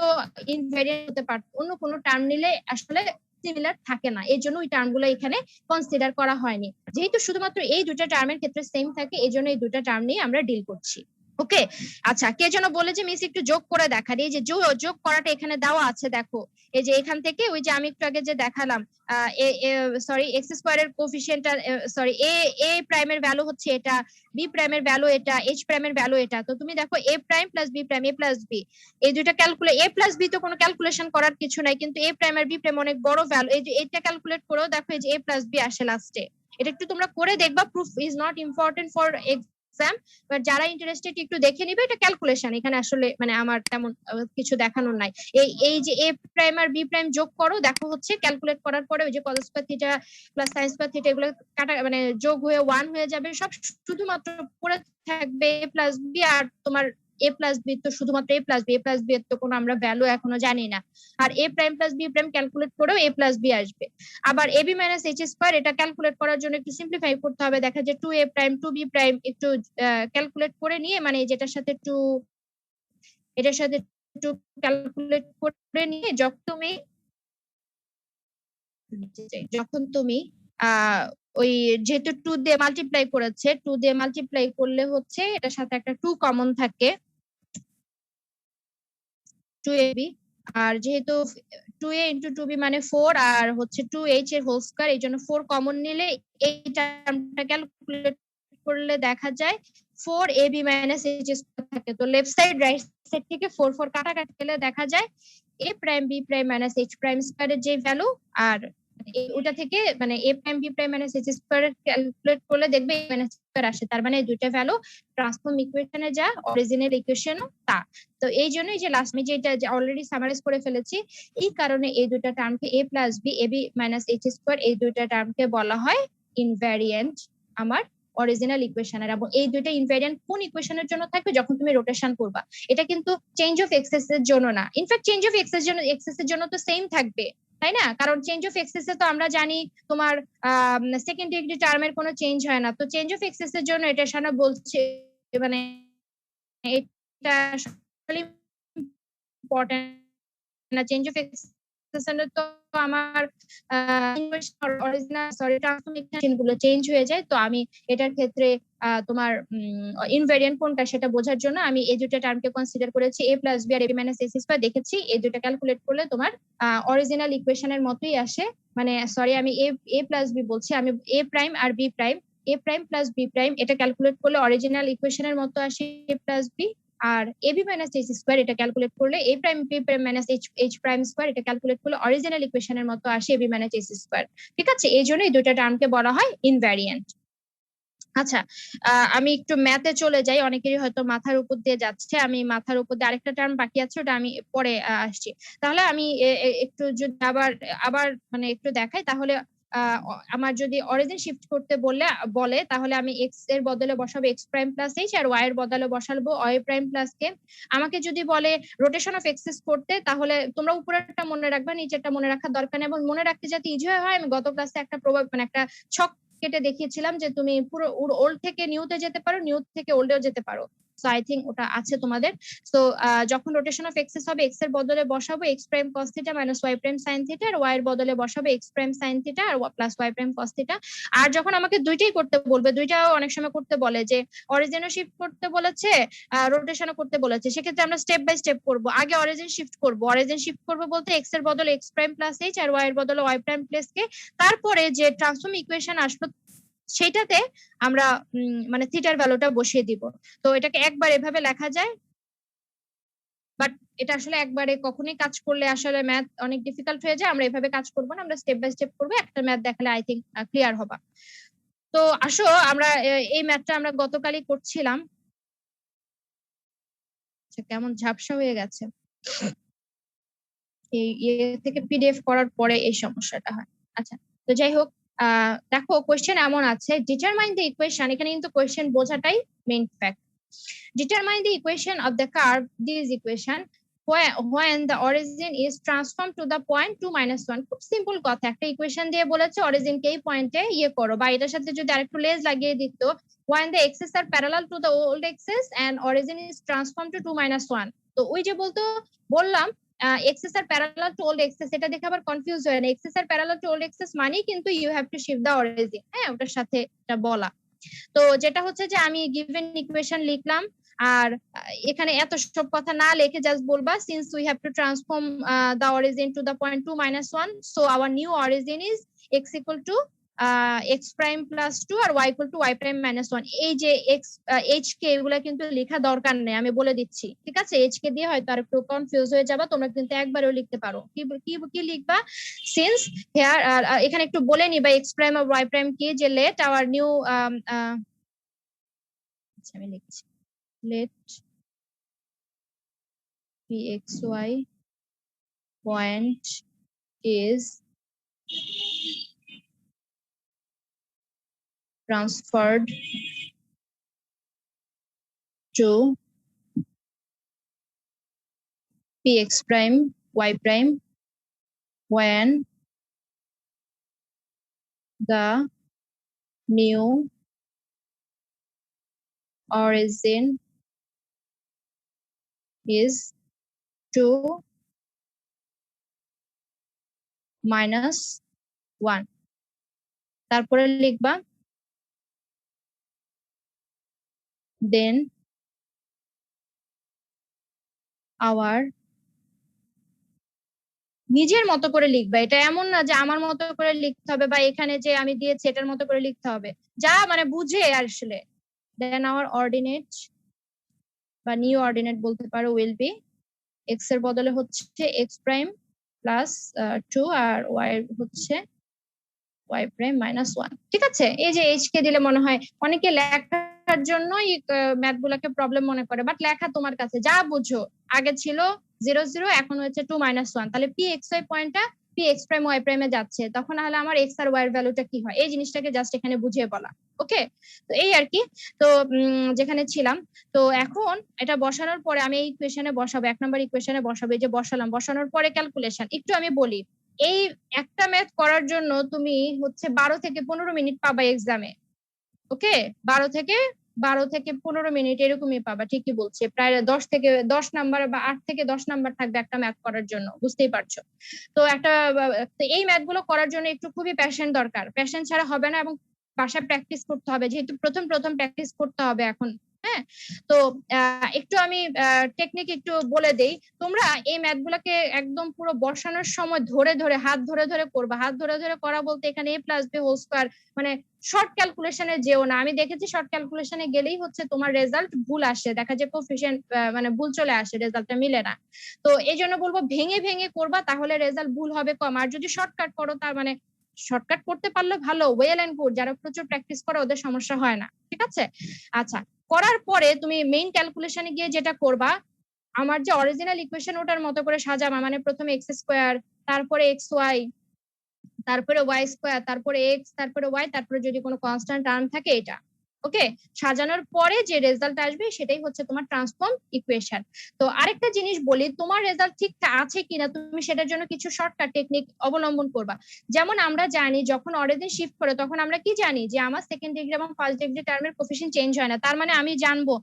Speaker 2: ইনভ্যারিয়েন্ট হতে পারতো, অন্য কোনো টার্ম নিলে আসলে সিমিলার থাকে না, এই জন্য ওই টার্মগুলো এখানে কনসিডার করা হয়নি। যেহেতু শুধুমাত্র এই দুইটা টার্মের ক্ষেত্রে সেম থাকে, এই জন্য এই দুইটা টার্ম নিয়ে আমরা ডিল করছি। ওকে, আচ্ছা, কে যেন বলে যে মিস একটু যোগ করে দেখা, এই যে যোগ করাটা এখানে দেওয়া আছে, দেখো এই যে এখান থেকে ওই যে আমি একটু আগে যে দেখালাম সরি এক্স স্কোয়ারের কোফিশিয়েন্ট, সরি এ প্রাইমের ভ্যালু হচ্ছে এটা, বি প্রাইমের ভ্যালু এটা, এইচ প্রাইমের ভ্যালু এটা। তো তুমি দেখো এ প্রাইম প্লাস বি প্রাইম, এ প্লাস বি, এই দুইটা ক্যালকুলেট, এ প্লাস বি তো কোনো ক্যালকুলেশন করার কিছু নাই, কিন্তু এ প্রাইম আর বি প্রাইম অনেক বড় ভ্যালু, এই যে এটা ক্যালকুলেট করেও দেখো এই যে এ প্লাস বি আসে লাস্টে। এটা একটু তোমরা করে দেখবা, proof is not important for exam, but যারা ইন্টারেস্টেড একটু দেখে নিবে, এটা ক্যালকুলেশন, এখানে আসলে মানে আমার তেমন কিছু দেখানোর নাই। এই যে এ প্রাইম আর বি প্রাইম যোগ করো, দেখো হচ্ছে ক্যালকুলেট করার পরে ওই যে cause square theta plus sine square theta এগুলো কাটা মানে যোগ হয়ে 1 হয়ে যাবে, সব শুধুমাত্র পড়ে থাকবে এ প্লাস বি, আর তোমার এ প্লাস বি তো শুধুমাত্র এ প্লাস বি এর তো কোনো আমরা ভ্যালু এখনো জানি না, আর a prime plus b prime calculate করেও এ প্লাস বি আসবে। আবার a b minus h square, এটা ক্যালকুলেট করার জন্য একটু সিম্পলিফাই করতে হবে, দেখা যায় 2a প্রাইম 2b প্রাইম একটু ক্যালকুলেট করে নিয়ে, মানে যেটার সাথে 2 এটার সাথে 2 ক্যালকুলেট করে নিয়ে যখন তুমি ওই যেহেতু 2 দিয়ে মাল্টিপ্লাই করেছে, 2 দিয়ে মাল্টিপ্লাই করলে হচ্ছে এটার সাথে একটা 2 কমন থাকে, 2ab, আর যেহেতু 2a ইনটু 2b মানে 4, আর হচ্ছে 2h এর হোল স্কয়ার, এই জন্য 4 কমন নিলে এই টার্মটা ক্যালকুলেট করলে দেখা যায় 4ab মাইনাস h স্কয়ার থাকে। তো লেফট সাইড রাইট সাইড থেকে 4 4 কাটাকাটি গেলে দেখা যায় a prime b prime minus h prime স্কয়ারের যে ভ্যালু, আর ওটা থেকে মানে a prime b prime minus h square calculate করলে দেখবে a মাইনাস স্কয়ার আসে, তার মানে এই দুইটা ভ্যালু ট্রান্সফর্ম ইকুয়েশনে যা অরিজিনাল ইকুয়েশনও তা। তো এই জন্যই যে লাস্ট আমি যেটা অলরেডি সামারাইজ করে ফেলেছি, এই কারণে এই দুইটা টার্মকে a plus b ab minus h square এই দুইটা টার্মকে বলা হয় ইনভ্যারিয়েন্ট আমার অরিজিনাল ইকুয়েশনের। এবং এই দুইটা ইনভ্যারিয়েন্ট কোন ইকুয়েশনের জন্য থাকবে, যখন তুমি রোটেশন করবা, এটা কিন্তু চেঞ্জ অফ এক্সেস এর জন্য না। ইনফ্যাক্ট চেঞ্জ অফ এক্সেস এর জন্য তো সেম থাকবে, তাই না? কারণ চেঞ্জ অফ এক্সেস এ তো আমরা জানি তোমার সেকেন্ড ডিগ্রি টার্মের কোনো চেঞ্জ হয় না, তো চেঞ্জ অফ এক্সেস এর জন্য এটা সারা বলছে মানে এটা আসলে ইম্পর্টেন্ট না। চেঞ্জ অফ এক্সেসনে তো আমার অরিজিনাল ট্রান্সফরমেশন গুলো চেঞ্জ হয়ে যায়। তো আমি এটার ক্ষেত্রে তোমার ইনভ্যারিয়েন্ট কোনটা সেটা বোঝার জন্য আমি এই দুটো টার্মকে কনসিডার করেছি, a প্লাস বি আর এবি মাইনাস এইচ স্কয়ার দেখেছি, এই দুটো ক্যালকুলেট করলে তোমার অরিজিনাল ইকুয়েশনের মতোই আসে। মানে সরি আমি a প্লাস বি বলছি, আমি a প্রাইম আর b prime, a prime plus b prime এটা ক্যালকুলেট করলে অরিজিনাল ইকুয়েশনের মতো আসে a প্লাস b, আর এবি মাইনাস এইচ স্কয়ার এটা ক্যালকুলেট করলে a prime b prime minus h prime square এটা ক্যালকুলেট করলে অরিজিনাল ইকুয়েশনের মতো আসে এবি মাইনাস এইচ স্কয়ার। ঠিক আছে, এই জন্য এই দুটো টার্মকে বলা হয় ইনভ্যারিয়েন্ট। আচ্ছা, আমি একটু ম্যাথে চলে যাই, অনেকেরই হয়তো মাথার উপর দিয়ে যাচ্ছে, আমি মাথার উপর দিয়ে আরেকটা টার্ম বাকি আছে, ওটা আমি পরে আসছি। তাহলে আমি একটু যদি আবার মানে একটু দেখাই, তাহলে আমার যদি অরিজিন শিফট করতে বলে তাহলে আমি এক্স এর বদলে বসাবো এক্স প্রাইম প্লাস এইচ, আর ওয়াই এর বদলে বসাবো ওয়াই প্রাইম প্লাস কে। আমাকে যদি বলে রোটেশন অফ এক্সেস করতে, তাহলে তোমরা উপরেরটা মনে রাখবা, নিচেরটা মনে রাখার দরকার নেই। এবং মনে রাখতে যাতে ইজি হয়, আমি গত ক্লাসে একটা মানে একটা ছক কেটে দেখিয়েছিলাম যে তুমি পুরো ওল্ড থেকে নিউতে যেতে পারো, নিউ থেকে ওল্ডেও যেতে পারো। সো আই থিংক ওটা আছে তোমাদের। সো যখন রোটেশন অফ এক্সেস হবে এক্স এর বদলে বসাবো x prime cos theta minus y prime sine theta, আর ওয়াই এর বদলে বসাবো এক্স প্রাইম সাইন থিটা আর plus y prime cos theta. আর যখন আমাকে দুইটাই করতে বলবে, দুইটাও অনেক সময় করতে বলে যে অরিজিনও শিফট করতে বলেছে রোটেশনও করতে বলেছে, সেক্ষেত্রে আমরা স্টেপ বাই স্টেপ করব। আগে অরিজিন শিফট করব, অরিজিন শিফট করব বলতে এক্স এর বদলে x prime plus H R y এর বদলে ওয়াই প্রাইম প্লাস কে, তারপরে যে ট্রান্সফর্ম ইকুয়েশন আসলো সেটাতে আমরা মানে থিটার ভ্যালুটা বসিয়ে দিব। তো এটাকে একবার এভাবে লেখা যায়, বাট এটা আসলে একবারে কখনোই কাজ করলে আসলে ম্যাথ অনেক ডিফিকাল্ট হয়ে যায়। আমরা এভাবে কাজ করবো না, আমরা স্টেপ বাই স্টেপ করবো, একটা ম্যাথ দেখালে আই থিঙ্ক ক্লিয়ার হবা। তো আসো আমরা এই ম্যাথটা আমরা গতকালই করছিলাম। আচ্ছা, কেমন ঝাপসা হয়ে গেছে, এই ইয়ে থেকে পিডিএফ করার পরে এই সমস্যাটা হয়। আচ্ছা, তো যাই হোক, দেখো কোয়েশ্চেন এমন আছে, ডিটারমাইন দ্য ইকুয়েশন, এখানে কিন্তু কোয়েশ্চেন বোঝাটাই main fact. Determine the equation of the curve, this equation, when the origin is transformed to the point 2 minus 1. খুব সিম্পল কথা, একটা ইকুয়েশন দিয়ে বলেছে অরিজিন কে এই পয়েন্টে ইয়ে করো, বা এটার সাথে যদি আরেকটু লেজ লাগিয়ে দিত, when the axes are parallel to the old axis and origin is transformed to 2 minus 1. তো ওই যে বললাম axes are parallel to old axis, এটা দেখে আবার কনফিউজ হয় না, axes are parallel to old axis মানে কিন্তু you have to shift the origin, হ্যাঁ ওটার সাথে এটা বলা। তো যেটা হচ্ছে যে আমি গিভেন ইকুয়েশন লিখলাম, আর এখানে এত সব কথা না লিখে জাস্ট বলবা since we have to transform the origin to the point 2 minus 1, so our new origin is x equal to x prime plus 2 আর y equal to y prime minus 1। এই যে x h কে এগুলা কিন্তু লেখা দরকার নেই, আমি বলে দিচ্ছি, ঠিক আছে? h কে দিয়ে হয়তো আর একটু কনফিউজ হয়ে যাবে, তোমরা কিন্তু একবারেও লিখতে পারো। কি লিখবা, সিন্স হেয়ার, এখানে একটু বলে নিবা x prime আর y prime কি, যে লেট আওয়ার নিউ আচ্ছা আমি লিখছি, let pxy point is transferred to px prime y prime when the new origin is 2 minus 1। তারপরে লিখবা then our, নিজের মতো করে লিখবা, এটা এমন না যে আমার মতো করে লিখতে হবে বা এখানে যে আমি দিয়েছি এটার মতো করে লিখতে হবে, যা মানে বুঝে আসলে। then our ordinate বা নিউ অর্ডিনেট বলতে পারো will be x এর বদলে হচ্ছে x প্রাইম প্লাস 2 আর y হচ্ছে y প্রাইম মাইনাস 1, ঠিক আছে? এই যে h কে দিলে মনে হয় অনেকে লেখার জন্যই ম্যাথ গুলাকে প্রবলেম মনে করে, বাট লেখা তোমার কাছে, যা বুঝো। আগে ছিল 0 0, এখন হচ্ছে 2 minus 1, তাহলে pxy পয়েন্টটা px প্রাইম y প্রাইমে যাচ্ছে, তখন তাহলে আমার x আর y এর ভ্যালুটা কি হয়, এই জিনিসটাকে জাস্ট এখানে বুঝিয়ে বলা। ওকে, তো এই আর কি। তো যেখানে ছিলাম, তো এখন এটা বসানোর পরে আমি এই ইকুয়েশনে বসাবো, 1 নাম্বার ইকুয়েশনে বসাবো। এই যে বসালাম, বসানোর পরে ক্যালকুলেশন একটু আমি বলি, এই একটা ম্যাথ করার জন্য তুমি হচ্ছে 12 থেকে 15 মিনিট পাবা এক্সামে। ওকে, 12 থেকে 15 মিনিট এরকমই পাবা, ঠিকই বলছে, প্রায় 10 নাম্বার বা 8 থেকে 10 নাম্বার থাকবে একটা ম্যাথ করার জন্য, বুঝতেই পারছো। তো এই ম্যাথ গুলো করার জন্য একটু খুবই প্যাশন দরকার, প্যাশন ছাড়া হবে না, এবং বাসায় প্র্যাকটিস করতে হবে, যেহেতু প্রথম প্র্যাকটিস করতে হবে এখন। হ্যাঁ, তো একটু আমি টেকনিক একটু বলে দেই। তোমরা এই ম্যাথ গুলাকে একদম পুরো বসানোর সময় হাত ধরে ধরে করবা। হাত ধরে ধরে করা বলতে এখানে a plus b whole square, মানে শর্ট ক্যালকুলেশনে যেও না। আমি দেখেছি শর্ট ক্যালকুলেশনে গেলেই হচ্ছে তোমার রেজাল্ট ভুল আসে, দেখা যায় কোফিশিয়েন্ট মানে ভুল চলে আসে, রেজাল্টটা মিলে না। তো এই জন্য বলবো ভেঙে ভেঙে করবা, তাহলে রেজাল্ট ভুল হবে কম। আর যদি শর্টকাট করো, তার মানে শর্টকাট করতে পারলে ভালো, ওয়েল এন্ড গুড, যারা প্রচুর প্র্যাকটিস করে ওদের সমস্যা হয় না, ঠিক আছে? আচ্ছা, করার পরে তুমি মেইন ক্যালকুলেশনে গিয়ে যেটা করবা, আমার যে অরিজিনাল ইকুয়েশন ওটার মতো করে সাজাবা, মানে প্রথমে এক্স স্কোয়ার, তারপরে এক্স ওয়াই, তারপরে ওয়াই স্কোয়ার, তারপরে এক্স, তারপরে ওয়াই, তারপরে যদি কোনো কনস্ট্যান্ট টার্ম থাকে এটা, ওকে, সাজানোর পরে যে রেজাল্ট আসবে সেটাই হচ্ছে তোমার ট্রান্সফর্ম ইকুয়েশন। তো আরেকটা জিনিস বলি, তোমার রেজাল্ট ঠিক আছে কিনা তুমি সেটার জন্য কিছু শর্টকাট টেকনিক অবলম্বন করবা। যেমন আমরা জানি যখন অরিজিন শিফট করে তখন আমরা কি জানি যে আমার সেকেন্ড ডিগ্রি এবং ফার্স্ট ডিগ্রি টার্মের কোফিশিয়েন্ট চেঞ্জ হয় না। তার মানে আমি জানবো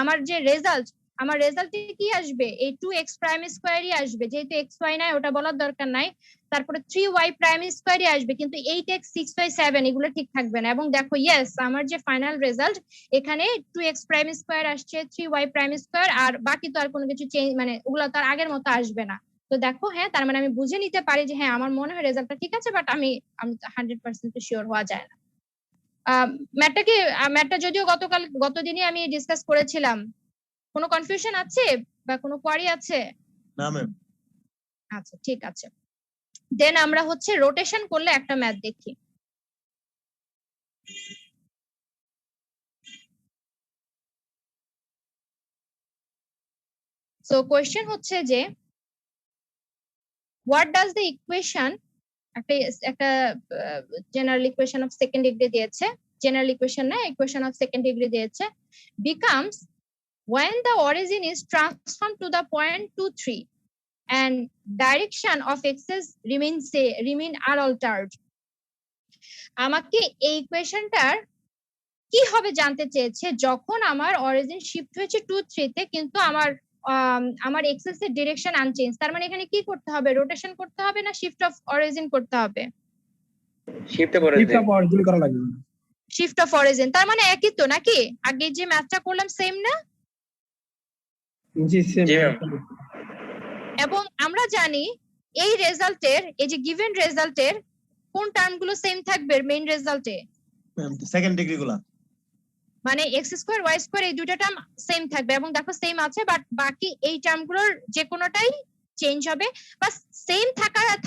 Speaker 2: আমার যে রেজাল্ট, আমার রেজাল্টে কি আসবে, এই 2x প্রাইম স্কয়ারই আসবে, যেহেতু xy নাই ওটা বলার দরকার নাই। তারপরে 3y প্রাইম স্কয়ারই আসবে, কিন্তু 8x 6y 7 এগুলো ঠিক থাকবে না। এবং দেখো ইয়েস, আমার যে ফাইনাল রেজাল্ট এখানে 2x প্রাইম স্কয়ার আসছে, 3y প্রাইম স্কয়ার, আর বাকি তো আর কোনো কিছু চেঞ্জ মানে ওগুলো তার আগের মতো আসবে না। তো দেখো হ্যাঁ, তার মানে আমি বুঝে নিতে পারি যে হ্যাঁ আমার মনে হয় রেজাল্টটা ঠিক আছে, বাট আমি 100% শিওর হওয়া যায় না। ম্যাটটা যদিও গতদিনই আমি ডিসকাস করেছিলাম। কোনো কনফিউশন আছে বা কোনো কোয়ারি আছে?
Speaker 1: না ম্যাম।
Speaker 2: আচ্ছা ঠিক আছে, দেন আমরা হচ্ছে রোটেশন করলে একটা ম্যাথ দেখি। সো কোয়েশ্চেন হচ্ছে যে হোয়াট ডাজ দ্য ইকুয়েশন, একটা general equation of second degree দিয়েছে, জেনারেল ইকুয়েশন না, ইকুয়েশন অফ সেকেন্ড ডিগ্রি দিয়েছে, becomes when the origin is transformed to the point 2, 3 and direction of axis remain unaltered. আমাকে এই ইকুয়েশনটার কি হবে জানতে চেয়েছে যখন আমার অরিজিন শিফট হয়েছে 2, 3 তে, কিন্তু আমার এক্সেস এর ডিরেকশন আনচেঞ্জ। তার মানে এখানে কি করতে হবে, রোটেশন করতে হবে না শিফট অফ অরিজিন করতে হবে?
Speaker 4: শিফট অফ অরিজিন করা লাগবে।
Speaker 2: শিফট অফ অরিজিন, তার মানে একই তো নাকি? আগে যে ম্যাথটা করলাম সেম না?
Speaker 4: জি সেম।
Speaker 2: এবং আমরা জানি এই রেজাল্টের, এই যে গিভেন রেজাল্টের কোন টার্মগুলো সেম থাকবে মেইন রেজাল্টে?
Speaker 1: সেকেন্ড ডিগ্রি গুলা,
Speaker 2: মানে এক্স স্কোয়ার ওয়াই স্কোয়ার এই দুইটা টার্ম সেম থাকবে, এবং দেখো সেম আছে, বাট বাকি এই টার্মগুলোর যে কোনোটাই চেঞ্জ হবে, বা সেম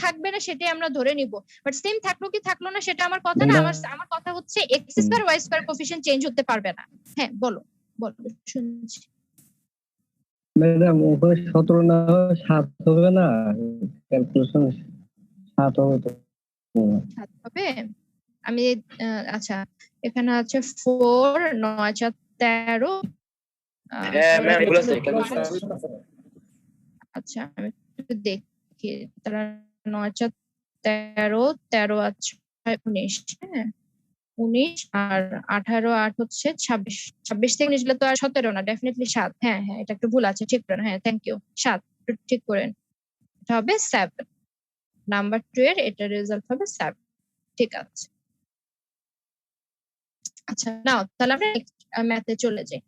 Speaker 2: থাকবে না সেটাই আমরা ধরে নিব। বাট সেম থাকলো কি থাকলো না সেটা আমার কথা না, আমার কথা হচ্ছে x square y square coefficient change হতে পারবে না। হ্যাঁ বলো শুনছি।
Speaker 5: ম্যাডাম ওখানে 17 না 7 হবে না, ক্যালকুলেশন 7 হবে তো।
Speaker 2: 7 হবে। আমি আচ্ছা এখানে আছে 4 9 4 13।
Speaker 6: হ্যাঁ ম্যাম বলেছে।
Speaker 2: আচ্ছা আমি একটু দেখি, তারা 9 4 13 13 আছে 19, হ্যাঁ 19 আর 18 8 হচ্ছে 26, 26 থেকে 19 গেলে তো আর 17 না, ডেফিনেটলি 7। হ্যাঁ হ্যাঁ এটা একটু ভুল আছে, ঠিক করেন। হ্যাঁ থ্যাংক ইউ, 7 ঠিক করেন, এটা হবে 7 নাম্বার 2 এর এটা রেজাল্ট হবে 7। ঠিক আছে, আচ্ছা নাও তাহলে আমরা ম্যাথে চলে যাই।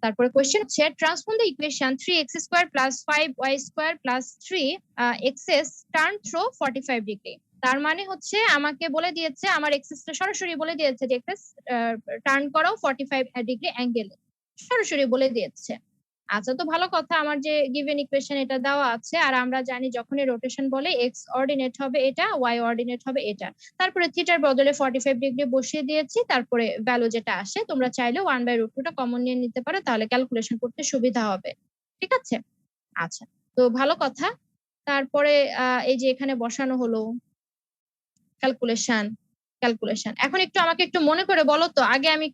Speaker 2: তারপরে কোশ্চেন হচ্ছে transform the equation 3x square plus 5y square plus 3 axes turn through 45 degree. তার মানে হচ্ছে আমাকে বলে দিয়েছে, আমার এক্সেসটা সরাসরি বলে দিয়েছে যে এক্সেস টার্ন করো 45 ডিগ্রি অ্যাঙ্গেলে, সরাসরি বলে দিয়েছে। আচ্ছা তো ভালো কথা, আমার যে গিভেন ইকুয়েশন এটা দেওয়া আছে, আর আমরা জানি যখনই রোটেশন বলে এক্স অর্ডিনেট হবে এটা, ওয়াই অর্ডিনেট হবে এটা। তারপরে থিটার বদলে 45 ডিগ্রি বসিয়ে দিয়েছি, তারপরে ভ্যালু যেটা আসে তোমরা চাইলে 1/√2টা কমন নিয়ে নিতে পারো, তাহলে ক্যালকুলেশন করতে সুবিধা হবে। ঠিক আছে, আচ্ছা তো ভালো কথা। তারপরে এই যে এখানে বসানো হলো ক্যালকুলেশন। এখন একটু আমাকে একটু মনে করে বলো তো, আগে আমি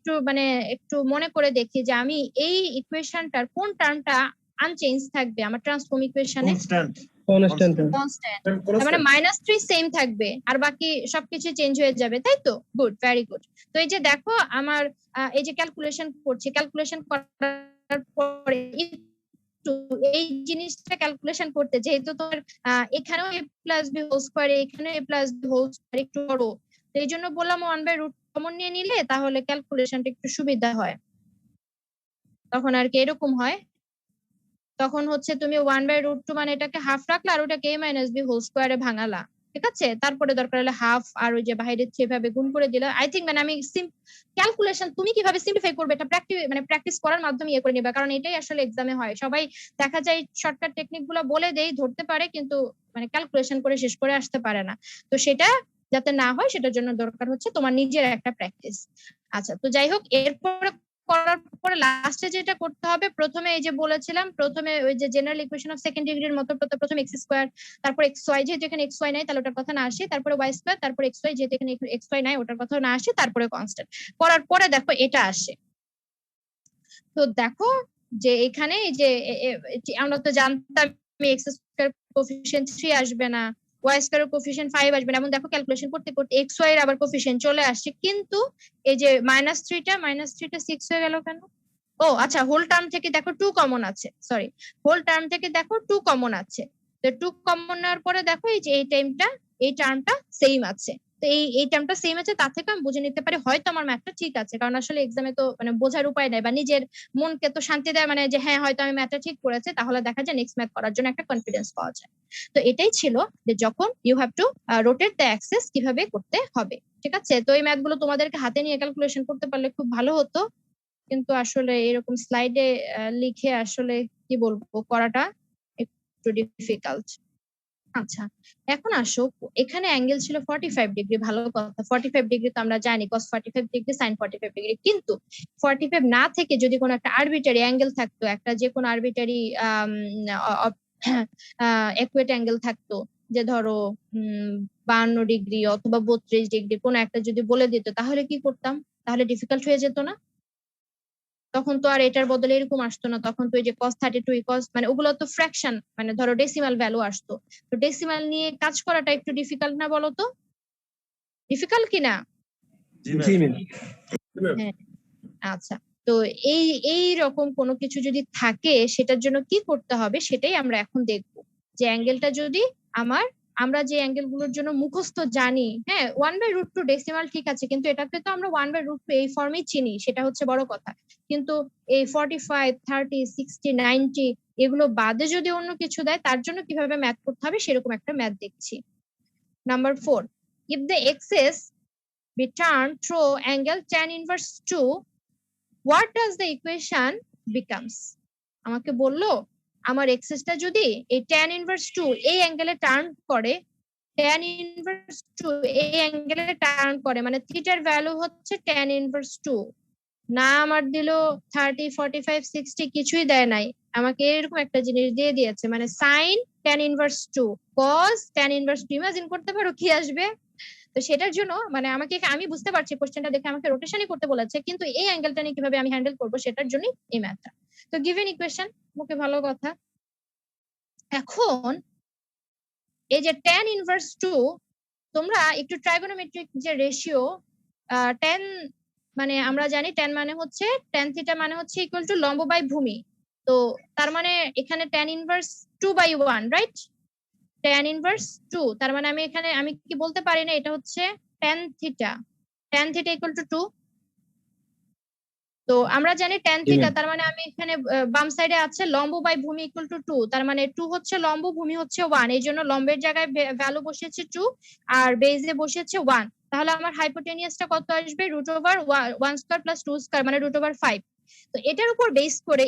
Speaker 2: একটু মনে করে দেখি যে আমি এই ইকুয়েশনটার কোন টার্মটা আনচেঞ্জ থাকবে আমার ট্রান্সফর্ম ইকুয়েশনে।
Speaker 4: কনস্ট্যান্ট।
Speaker 2: মানে -3 সেম থাকবে আর বাকি সবকিছু চেঞ্জ হয়ে যাবে, তাই তো? Good, very good. তো এই যে দেখো আমার এই যে ক্যালকুলেশন করার পরে এই জিনিসটা ক্যালকুলেশন করতে, যেহেতু তোমার এখানেও a plus b whole square, এখানেও a plus b whole square একটু বড়, তো এই জন্য বললাম 1/√2 কমন নিয়ে নিলে তাহলে ক্যালকুলেশনটা একটু সুবিধা হয়। তখন আর কি এরকম হয়, তখন হচ্ছে তুমি 1/√2 মানে এটাকে হাফ রাখলা আর ওটাকে a মাইনাস b হোল স্কয়ারে ভাঙালা, ঠিক আছে? তারপরে দরকার হলে হাফ আর ওই যে বাইরে সেভাবে গুণ করে দিলা। আই থিঙ্ক মানে আমি ক্যালকুলেশন তুমি কিভাবে সিম্পলিফাই করবে এটা প্র্যাকটিস করার মাধ্যমে ইয়ে করে নিবা, কারণ এটাই আসলে এক্সামে হয়। সবাই দেখা যায় শর্টকাট টেকনিক গুলো বলে দেই, ধরতে পারে, কিন্তু মানে ক্যালকুলেশন করে শেষ করে আসতে পারে না। তো সেটা যাতে না হয় সেটার জন্য দরকার হচ্ছে তোমার নিজের একটা প্র্যাকটিস। আচ্ছা তো যাই হোক, এরপরে করার পরে লাস্টে যেটা করতে হবে, প্রথমে এই যে বলেছিলাম, প্রথমে ওই যে জেনারেল ইকুয়েশন অফ সেকেন্ড ডিগ্রির মতো প্রথমে এক্স স্কোয়ার, তারপর এক্স ওয়াই, যেহেতু এখানে এক্স ওয়াই নাই তাহলে ওটার কথা না আসে, তারপরে ওয়াই স্কোয়ার, তারপরে এক্স ওয়াই, যেহেতু এখানে এক্স ওয়াই নাই ওটার কথা না আসে, তারপরে কনস্ট্যান্ট করার পরে দেখো এটা আসে। তো দেখো যে এখানে এই যে আমরা তো জানতাম এক্স স্কোয়ার কোফিশিয়েন্ট 3 আসবে না, ওয়াই স্কোয়ার কোফিশিয়েন্ট 5 আসবে না, এবং দেখো ক্যালকুলেশন করতে করতে এক্স ওয়াই এর আবার কোফিশিয়েন্ট চলে আসছে, কিন্তু এই যে -3টা 6 হয়ে গেল কেন? ও আচ্ছা, হোল টার্ম থেকে দেখো 2 কমন আছে, সরি, হোল টার্ম থেকে দেখো 2 কমন আছে। তো 2 কমন নেওয়ার পরে দেখো এই যে এই টার্মটা সেম আছে। তো এই টার্মটা সেম আছে, তা থেকে আমি বুঝে নিতে পারি হয়তো আমার ম্যাথটা ঠিক আছে, কারণ আসলে এক্সামে তো মানে বোঝার উপায় নাই, বা নিজের মনকে তো শান্তি দেয়, মানে যে হ্যাঁ হয়তো আমি ম্যাথটা ঠিক করেছে, তাহলে দেখা যায় নেক্সট ম্যাথ করার জন্য একটা কনফিডেন্স পাওয়া যায়। তো এটাই ছিল যে যখন you have to rotate the axes কিভাবে করতে হবে, ঠিক আছে? তো এই ম্যাথগুলো তোমাদেরকে হাতে নিয়ে ক্যালকুলেশন করতে পারলে খুব ভালো হতো, কিন্তু আসলে এরকম স্লাইডে লিখে আসলে কি বলবো করাটা একটু ডিফিকাল্ট। আচ্ছা, এখন আসো, এখানে অ্যাঙ্গেল ছিল 45 ডিগ্রি, ভালো কথা, 45 ডিগ্রি তো আমরা জানি cos 45 ডিগ্রি sin 45 ডিগ্রি, কিন্তু 45 না থেকে যদি কোনো একটা আরবিটারি অ্যাঙ্গেল থাকতো, একটা যে কোনো আরবিটারি একুয়েট অ্যাঙ্গেল থাকতো, যে ধরো 52 ডিগ্রি অথবা 32 ডিগ্রি, কোনো একটা যদি বলে দিত, তাহলে কি করতাম? তাহলে ডিফিকাল্ট হয়ে যেত না? তখন তো আর এটার বদলে এরকম আসতো না, তখন তো এই যে cos 32 cos, মানে ওগুলো তো ফ্র্যাকশন, মানে ধরো ডেসিমাল ভ্যালু আসতো, তো ডেসিমাল নিয়ে কাজ করাটা একটু ডিফিকাল্ট না, বলো তো? ডিফিকাল্ট কিনা? হ্যাঁ, আচ্ছা। তো এই রকম কোনো কিছু যদি থাকে, সেটার জন্য কি করতে হবে সেটাই আমরা এখন দেখব। যে অ্যাঙ্গেলটা যদি আমরা যে অ্যাঙ্গেল গুলোর জন্য মুখস্থ জানি, হ্যাঁ 1/√2 ডেসিমাল ঠিক আছে, কিন্তু এটাকে তো আমরা 1/√2 এই ফর্মেই চিনি, সেটা হচ্ছে বড় কথা। কিন্তু এই 45, 30, 60, 90 এগুলো বাদে যদি অন্য কিছু দেয়, তার জন্য কিভাবে ম্যাথ করতে হবে সেরকম একটা ম্যাথ দেখছি। Number 4, if the axis be turned through angle tan inverse 2, what does the equation becomes? আমাকে বললো আমার এক্সেসটা যদি এই tan inverse 2 এই অ্যাঙ্গেলে টার্ন করে, tan inverse 2 এই অ্যাঙ্গেলে টার্ন করে, মানে থিটার ভ্যালু হচ্ছে tan inverse 2, না আমার দিল 30, 45, 60 কিছুই দেয় নাই, আমাকে এরকম একটা জিনিস দিয়ে দিয়েছে, মানে sin tan inverse 2 cos tan inverse 2, imagine করতে পারো কি আসবে? তো সেটার জন্য মানে আমি বুঝতে পারছি কোশ্চেনটা দেখে আমাকে রোটেশনই করতে বলেছে, কিন্তু এই অ্যাঙ্গেলটা নিয়ে কিভাবে আমি হ্যান্ডেল করব সেটার জন্য এই ম্যাথটা। তো গিভেন ইকুয়েশন, ওকে ভালো কথা। এখন এই যে tan ইনভার্স 2, তোমরা একটু ট্রাইগোনোমেট্রিক যে রেশিও, tan মানে আমরা জানি tan মানে হচ্ছে tan থিটা মানে হচ্ছে ইকুয়াল টু লম্ব বাই ভূমি, তো তার মানে এখানে tan inverse 2/1, right? tan inverse 2, তার মানে আমি কি বলতে পারি না এটা হচ্ছে tan থিটা ইকুয়াল টু 2। তো আমরা জানি tan থিটা, তার মানে আমি এখানে বাম সাইডে আছে লম্ব বাই ভূমি ইকুয়াল টু 2, তার মানে 2 হচ্ছে লম্ব, ভূমি হচ্ছে 1, এই জন্য লম্বের জায়গায় ভ্যালু বসিয়েছে 2 আর বেজে বসিয়েছে 1, তাহলে আমার হাইপোটেনিয়াসটা কত আসবে? √1² + 2² মানে √5। তো এটার উপর বেস করে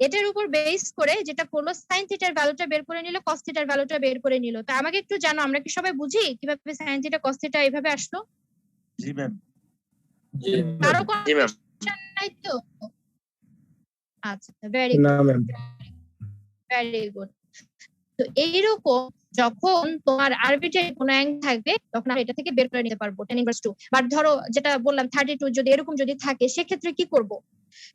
Speaker 2: এটার উপর বেস করে যেটা করলো, সাইন থিটার ভ্যালুটা বের করে নিল, কস থিটার ভ্যালুটা বের করে নিল। তো আমাকে একটু জানো, আমরা কি সবাই বুঝি কিভাবে সাইন থিটা কস থিটা এভাবে আসলো?
Speaker 1: জি ম্যাম।
Speaker 2: কারো
Speaker 6: জি ম্যাম।
Speaker 2: নাই তো? আচ্ছা, ভেরি গুড,
Speaker 4: না ম্যাম।
Speaker 2: Very good. তো এইরকম যখন তোমার আরবিট্রারি কোনো অ্যাঙ্গেল থাকবে, তখন আমরা এটা থেকে বের করে নিতে পারবো tan ইনভার্স 2। বাট ধরো যেটা বললাম 32 যদি এরকম যদি থাকে, সেক্ষেত্রে কি করব?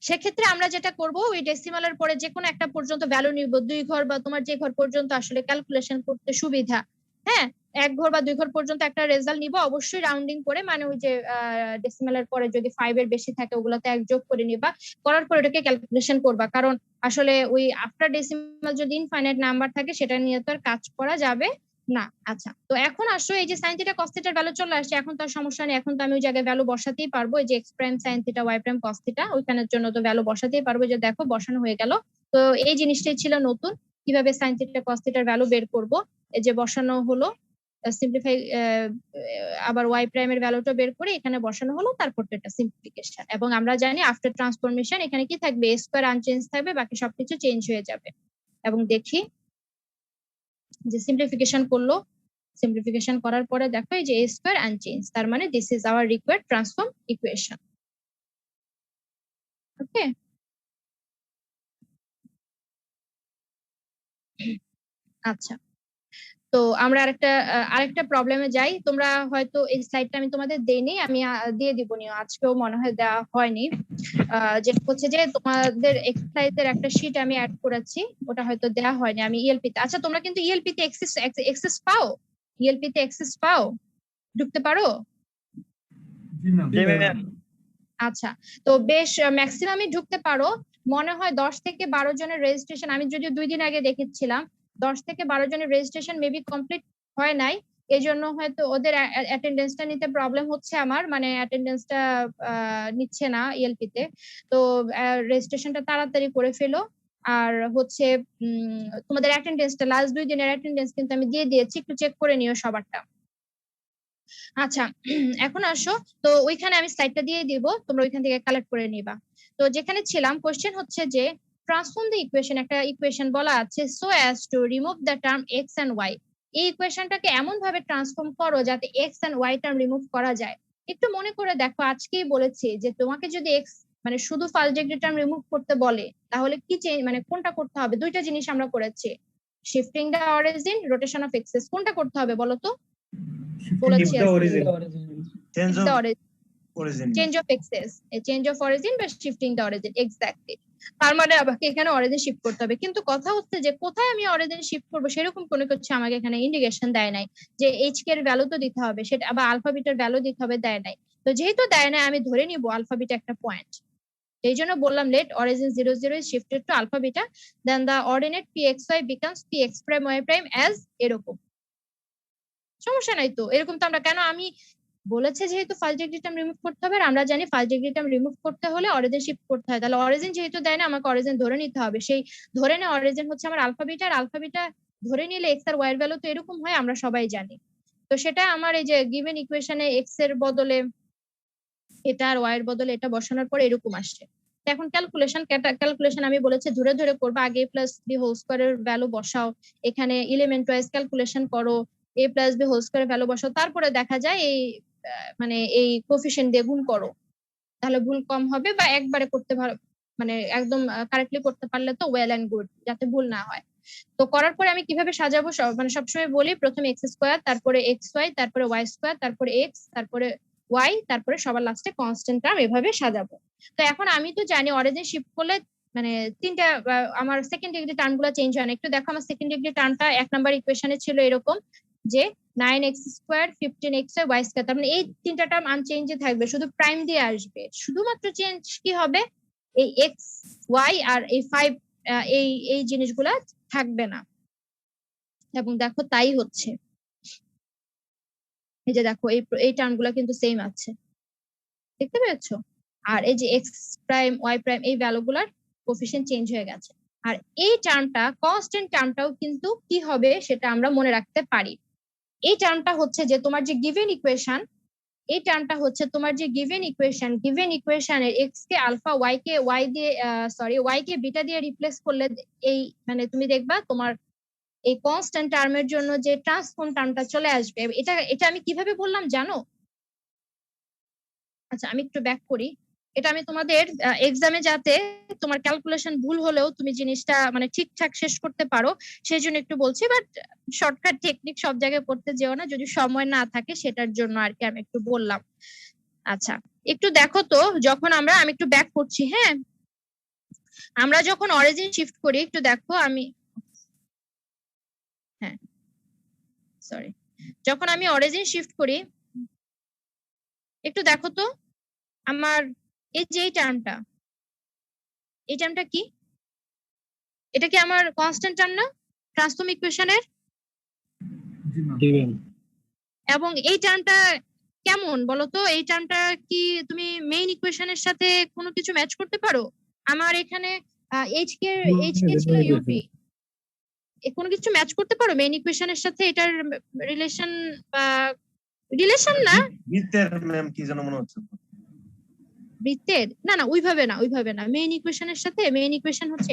Speaker 2: সেক্ষেত্রে আমরা যেটা করব, ওই ডেসিমালের পরে যে কোনো একটা পর্যন্ত ভ্যালু নিব, 2 ঘর বা তোমার যে ঘর পর্যন্ত আসলে ক্যালকুলেশন করতে সুবিধা, হ্যাঁ 1 ঘর বা 2 ঘর পর্যন্ত একটা রেজাল্ট নিব, অবশ্যই রাউন্ডিং করে, মানে ওই যে ডেসিমালের পরে যদি 5 এর বেশি থাকে ওগুলোতে 1 যোগ করে নিবা, করার পর এটাকে ক্যালকুলেশন করবা, কারণ আসলে ওই আফটার ডেসিমাল যদি ইনফাইনাইট নাম্বার থাকে সেটা নিয়ে তো আর কাজ করা যাবে না। আচ্ছা, তো এখন আসো এই যে সাইন থিটা কস থিটার ভ্যালু চলে আসছে, এখন তো আর সমস্যা নেই, এখন তো আমি ওই জায়গায় ভ্যালু বসাতেই পারবো, এই যে x prime sine theta y prime cos theta, ওইখানের জন্য তো ভ্যালু বসাতেই পারবো, যে দেখো বসানো হয়ে গেল। তো এই জিনিসটাই ছিল নতুন, কিভাবে সাইন থিটা কস থিটার ভ্যালু বের করব, এই যে বসানো হলো, সিম্পলিফাই, আবার ওয়াই প্রাইমের ভ্যালুটা বের করে এখানে বসানো হলো, তারপর তো এটা সিম্পলিফিকেশন। এবং আমরা জানি আফটার ট্রান্সফরমেশন এখানে কি থাকবে? a স্কয়ার আনচেঞ্জ থাকবে, বাকি সবকিছু চেঞ্জ হয়ে যাবে। এবং দেখি যে সিম্পলিফিকেশন করলো, সিম্পলিফিকেশন করার পরে দেখো এই যে a স্কয়ার আনচেঞ্জ, তার মানে this is our required transform equation. Okay, আচ্ছা। তো আমরা আরেকটা প্রবলেমে যাই। তোমরা হয়তো এই স্লাইডটা আমি তোমাদের দেইনি, আমি দিয়ে দিব নিও, আজকেও মনে হয় দেওয়া হয়নি। যেটা হচ্ছে যে তোমাদের এক্সারসাইজের একটা শীট আমি অ্যাড করেছি, ওটা হয়তো দেওয়া হয়নি আমি ইএলপি তে। আচ্ছা, তোমরা কিন্তু ইএলপি তে অ্যাক্সেস পাও? ইএলপি তে অ্যাক্সেস পাও? ঢুকতে পারো? আচ্ছা, তো বেশ ম্যাক্সিমামই ঢুকতে পারো। মনে হয় 10 থেকে 12 জনের রেজিস্ট্রেশন, আমি যদিও 2 দিন আগে দেখেছিলাম, 10 থেকে 12 জনের রেজিস্ট্রেশন মেবি কমপ্লিট হয় নাই। এই জন্য হয়তো ওদের অ্যাটেন্ডেন্সটা নিতে প্রবলেম হচ্ছে আমার, মানে অ্যাটেন্ডেন্সটা নিচ্ছে না ইএলপি তে। তো রেজিস্ট্রেশনটা তাড়াতাড়ি করে ফেলো। আর হচ্ছে তোমাদের অ্যাটেন্ডেন্সটা, লাস্ট 2 দিনের অ্যাটেন্ডেন্স কিন্তু আমি দিয়ে দিয়েছি, একটু চেক করে নিও সবারটা। আচ্ছা, এখন আসো, তো ওইখানে আমি স্লাইডটা দিয়ে দিব, তোমরা ওইখান থেকে কালেক্ট করে নিবা। তো যেখানে ছিলাম, কোশ্চেন হচ্ছে যে ট্রান্সফর্ম দ্য ইকুয়েশন, একটা ইকুয়েশন বলা আছে, so as to remove the term x and y. এই ইকুয়েশনটাকে এমন ভাবে ট্রান্সফর্ম করো যাতে x and y term remove করা যায়। একটু মনে করে দেখো, আজকেই বলেছি যে তোমাকে যদি এক্স মানে শুধু ফার্স্ট ডিগ্রি টার্ম রিমুভ করতে বলে, তাহলে কি মানে কোনটা করতে হবে? দুইটা জিনিস আমরা করেছি, shifting the origin, rotation of axes. কোনটা করতে হবে বলো তো? বলেছি change of axes, change of origin বা শিফটিং দ্য অরিজিন, এক্স্যাক্টলি। তার মানে আমাকে এখানে অরিজিন শিফট করতে হবে, কিন্তু কথা হচ্ছে যে কোথায় আমি অরিজিন শিফট করবো সেরকম কোনো কিছু আমাকে এখানে ইন্ডিকেশন দেয় নাই, যে এইচ কে এর ভ্যালু তো দিতে হবে, সেটা আবার আলফা বিটার ভ্যালু দিতে হবে, দেয় নাই। তো যেহেতু দেয় নাই, আমি ধরে নিব আলফা বিটা একটা পয়েন্ট। এই জন্য বললাম late origin 0 0 is shifted to alpha beta, then the ordinate pxy becomes px prime y prime as এরকম। সমস্যা নাই তো, এরকম তো আমরা কেন, আমি বলেছে যেহেতু ফার্স্ট ডিগ্রি টার্ম রিমুভ করতে হবে, আর আমরা জানি ফার্স্ট ডিগ্রি টার্ম রিমুভ করতে হলে অরিজিন শিফট করতে হয়, তাহলে অরিজিন যেহেতু দেয় না, আমাকে অরিজিন ধরে নিতে হবে। সেই ধরে নেওয়া অরিজিন হচ্ছে আমার আলফা বিটা, আর আলফা বিটা ধরে নিলে এক্স আর ওয়াই এর ভ্যালু তো এরকম হয়, আমরা সবাই জানি। তো সেটা আমার এই যে গিভেন ইকুয়েশনে এক্স এর বদলে এটা আর ওয়াই এর বদলে এটা বসানোর পরে এরকম আসছে। এখন ক্যালকুলেশন আমি বলেছি ধরে ধরে করবো, আগে প্লাস বি হোল স্কয়ারের ভ্যালু বসাও, এখানে এলিমেন্ট ওয়াইজ ক্যালকুলেশন করো, a প্লাস বি হোল স্কয়ারের ভ্যালু বসাও, তারপরে দেখা যায় এই মানে এই কোফিশিয়েন্ট দিয়ে গুণ করো, তাহলে ভুল কম হবে, বা একবারে করতে মানে একদম কারেক্টলি করতে পারলে তো ওয়েল এন্ড গুড, যাতে ভুল না হয়। তো করার পরে আমি কিভাবে সাজাবো, মানে সবসময় বলি প্রথমে এক্স স্কয়ার, তারপরে এক্স ওয়াই, তারপরে ওয়াই স্কয়ার, তারপরে এক্স, তারপরে ওয়াই, তারপরে সবার লাস্টে কনস্ট্যান্ট টার্ম, এভাবে সাজাবো। তো এখন আমি তো জানি অরিজিন শিফট করলে মানে তিনটা আমার সেকেন্ড ডিগ্রি টার্ম গুলো চেঞ্জ হয় না। একটু দেখো, আমার সেকেন্ড ডিগ্রি টার্মটা 1 নাম্বার ইকুয়েশনে ছিল এরকম যে 9x square 15x Y square, তার মানে এই তিনটা টার্ম আনচেঞ্জে থাকবে, শুধু প্রাইম দিয়ে আসবে, শুধুমাত্র চেঞ্জ কি হবে, এই এক্স ওয়াই আর এই 5 এই জিনিসগুলা থাকবে না। এবং দেখো তাই হচ্ছে, এই যে দেখো এই টার্মগুলো কিন্তু সেম আছে, দেখতে পেয়েছো? আর এই যে এক্স প্রাইম ওয়াই প্রাইম এই ভ্যালুগুলার কোফিশিয়েন্ট চেঞ্জ হয়ে গেছে। আর এই টার্মটা কনস্ট্যান্ট টার্মটাও কিন্তু কি হবে সেটা আমরা মনে রাখতে পারি। এই টার্মটা হচ্ছে যে তোমার যে গিভেন ইকুয়েশন, এই টার্মটা হচ্ছে তোমার যে গিভেন ইকুয়েশনের এক্স কে আলফা, ওয়াই কে ওয়াই দিয়ে ওয়াই কে বিটা দিয়ে রিপ্লেস করলে এই মানে তুমি দেখবা তোমার এই কনস্ট্যান্ট টার্মের জন্য যে ট্রান্সফর্ম টার্মটা চলে আসবে। এটা আমি কিভাবে বললাম জানো? আচ্ছা, আমি একটু ব্যাক করি। এটা আমি তোমাদের এক্সামে যাতে তোমার ক্যালকুলেশন ভুল হলেও তুমি জিনিসটা মানে ঠিকঠাক শেষ করতে পারো সেই জন্য একটু বলছি, বাট শর্টকাট টেকনিক সব জায়গায় পড়তে যেও না, যদি সময় না থাকে সেটার জন্য আর কি আমি একটু বললাম। আচ্ছা, একটু দেখো তো, যখন আমি একটু ব্যাক করছি, হ্যাঁ, আমরা যখন অরিজিন শিফট করি, একটু দেখো, হ্যাঁ সরি, যখন আমি অরিজিন শিফট করি একটু দেখো তো, আমার এই যে এই টার্মটা কি? এটা কি আমার কনস্ট্যান্ট টার্ম না ট্রান্সফর্ম ইকুয়েশনের? এবং এই টার্মটা কেমন বলো তো? এই টার্মটা কি তুমি মেইন ইকুয়েশনের সাথে কোনো কিছু ম্যাচ করতে পারো? আমার এখানে এইচ কে ছিল ইউপি, কোনো কিছু ম্যাচ করতে পারো মেইন ইকুয়েশনের সাথে? এটার রিলেশন বা রিলেশন না,
Speaker 1: বৃত্তের ম্যাম কি যেন মনে হচ্ছে,
Speaker 2: বৃত্তের না ওইভাবে না, মেইন ইকুয়েশনের সাথে, মেইন ইকুয়েশন হচ্ছে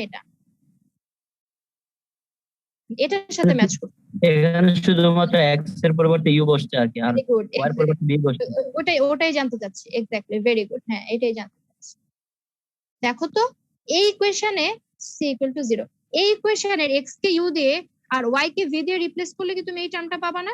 Speaker 2: এটার সাথে ম্যাচ করতে।
Speaker 7: এখানে শুধুমাত্র x এর পরিবর্তে u বসছে আর কি, আর y এর পরিবর্তে b বসছে।
Speaker 2: ওটাই জানতে চাচ্ছি, এক্স্যাক্টলি, ভেরি গুড, হ্যাঁ এটাই জানতে চাচ্ছি। দেখো তো এই ইকুয়েশনে সি ইকুয়াল টু 0, এই ইকুয়েশনের এক্স কে ইউ দিয়ে আর ওয়াই কে ভি দিয়ে রিপ্লেস করলে কি তুমি এই টার্মটা পাবা না?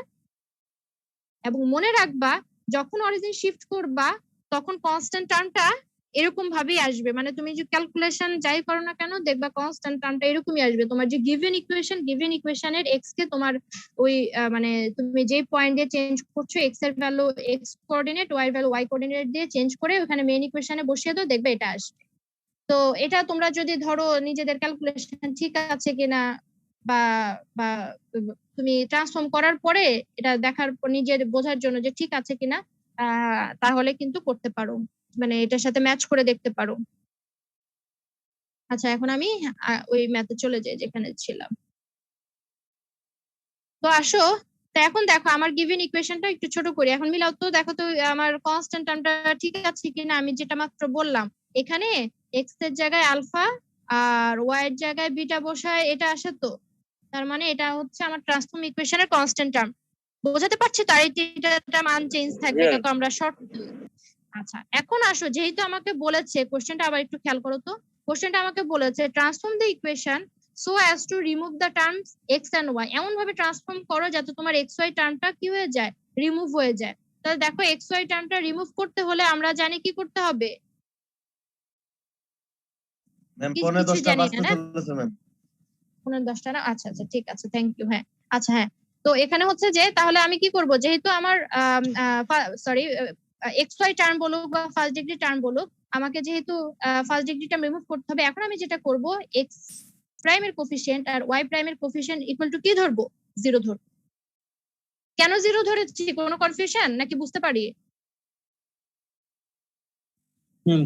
Speaker 2: এবং মনে রাখবা যখন অরিজিন শিফট করবা তখন কনস্ট্যান্ট টার্মটা এরকম ভাবেই আসবে, মানে তুমি যে ক্যালকুলেশন যাই করো না কেন দেখবা কনস্ট্যান্ট টার্মটা এরকমই আসবে। তোমার যে গিভেন ইকুয়েশনের এক্স কে তোমার ওই মানে তুমি যে পয়েন্ট দিয়ে চেঞ্জ করছো এক্স এর ভ্যালু এক্স কোঅর্ডিনেট, ওয়াই এর ভ্যালু ওয়াই কোঅর্ডিনেট দিয়ে চেঞ্জ করে ওখানে মেইন ইকুয়েশনে বসিয়ে দাও, দেখবে এটা আসবে। তো এটা তোমরা যদি ধরো নিজেদের ক্যালকুলেশন ঠিক আছে কিনা বা বা তুমি ট্রান্সফর্ম করার পরে এটা দেখার পর নিজের বোঝার জন্য যে ঠিক আছে কিনা তাহলে কিন্তু করতে পারো, মানে এটার সাথে ম্যাচ করে দেখতে পারো। আচ্ছা এখন আমি ওই ম্যাথে চলে যাই যেখানে ছিলাম। তো আসো, তো এখন দেখো আমার গিভেন ইকুয়েশনটা একটু ছোট করি। এখন মিলাও তো, দেখো তো আমার কনস্ট্যান্ট টার্মটা ঠিক আছে কিনা। আমি যেটা মাত্র বললাম এখানে এক্স এর জায়গায় আলফা আর ওয়াই এর জায়গায় বিটা বসায় এটা আসে, তো তার মানে এটা হচ্ছে আমার ট্রান্সফর্ম ইকুয়েশনের কনস্ট্যান্ট টার্ম। বোঝাতে পারছি? তার এইটা টার্ম আনচেঞ্জ থাকবে, এটা তো আমরা শর্ট। আচ্ছা এখন আসো, যেহেতু আমাকে বলেছে কোশ্চেনটা আবার একটু খেয়াল করো তো, কোশ্চেনটা আমাকে বলেছে transform the equation so as to remove the terms x and y. এমন ভাবে ট্রান্সফর্ম করো যাতে তোমার এক্স ওয়াই টার্মটা কি হয়ে যায়, রিমুভ হয়ে যায়। তাহলে দেখো এক্স ওয়াই টার্মটা রিমুভ করতে হলে আমরা জানি কি করতে হবে,
Speaker 1: ম্যাম
Speaker 2: কিছু
Speaker 1: 10:10
Speaker 2: জানি
Speaker 1: বাজতে
Speaker 2: না,
Speaker 1: চলেছে ম্যাম।
Speaker 2: 10:10 না? আচ্ছা আচ্ছা ঠিক আছে, থ্যাংক ইউ। হ্যাঁ আচ্ছা হ্যাঁ, তো এখানে হচ্ছে যে তাহলে আমি কি করব, যেহেতু আমার সরি এক্স ওয়াই টার্ম বলুক বা ফার্স্ট ডিগ্রি টার্ম বলুক, আমাকে যেহেতু ফার্স্ট ডিগ্রি টার্ম রিমুভ করতে হবে, এখন আমি যেটা করব এক্স প্রাইমের কোফিশিয়েন্ট আর ওয়াই প্রাইমের কোফিশিয়েন্ট ইকুয়াল টু কি ধরবো, 0 ধরবো। কেন 0 ধরেছি, কোনো কনফিউশন নাকি বুঝতে পারি?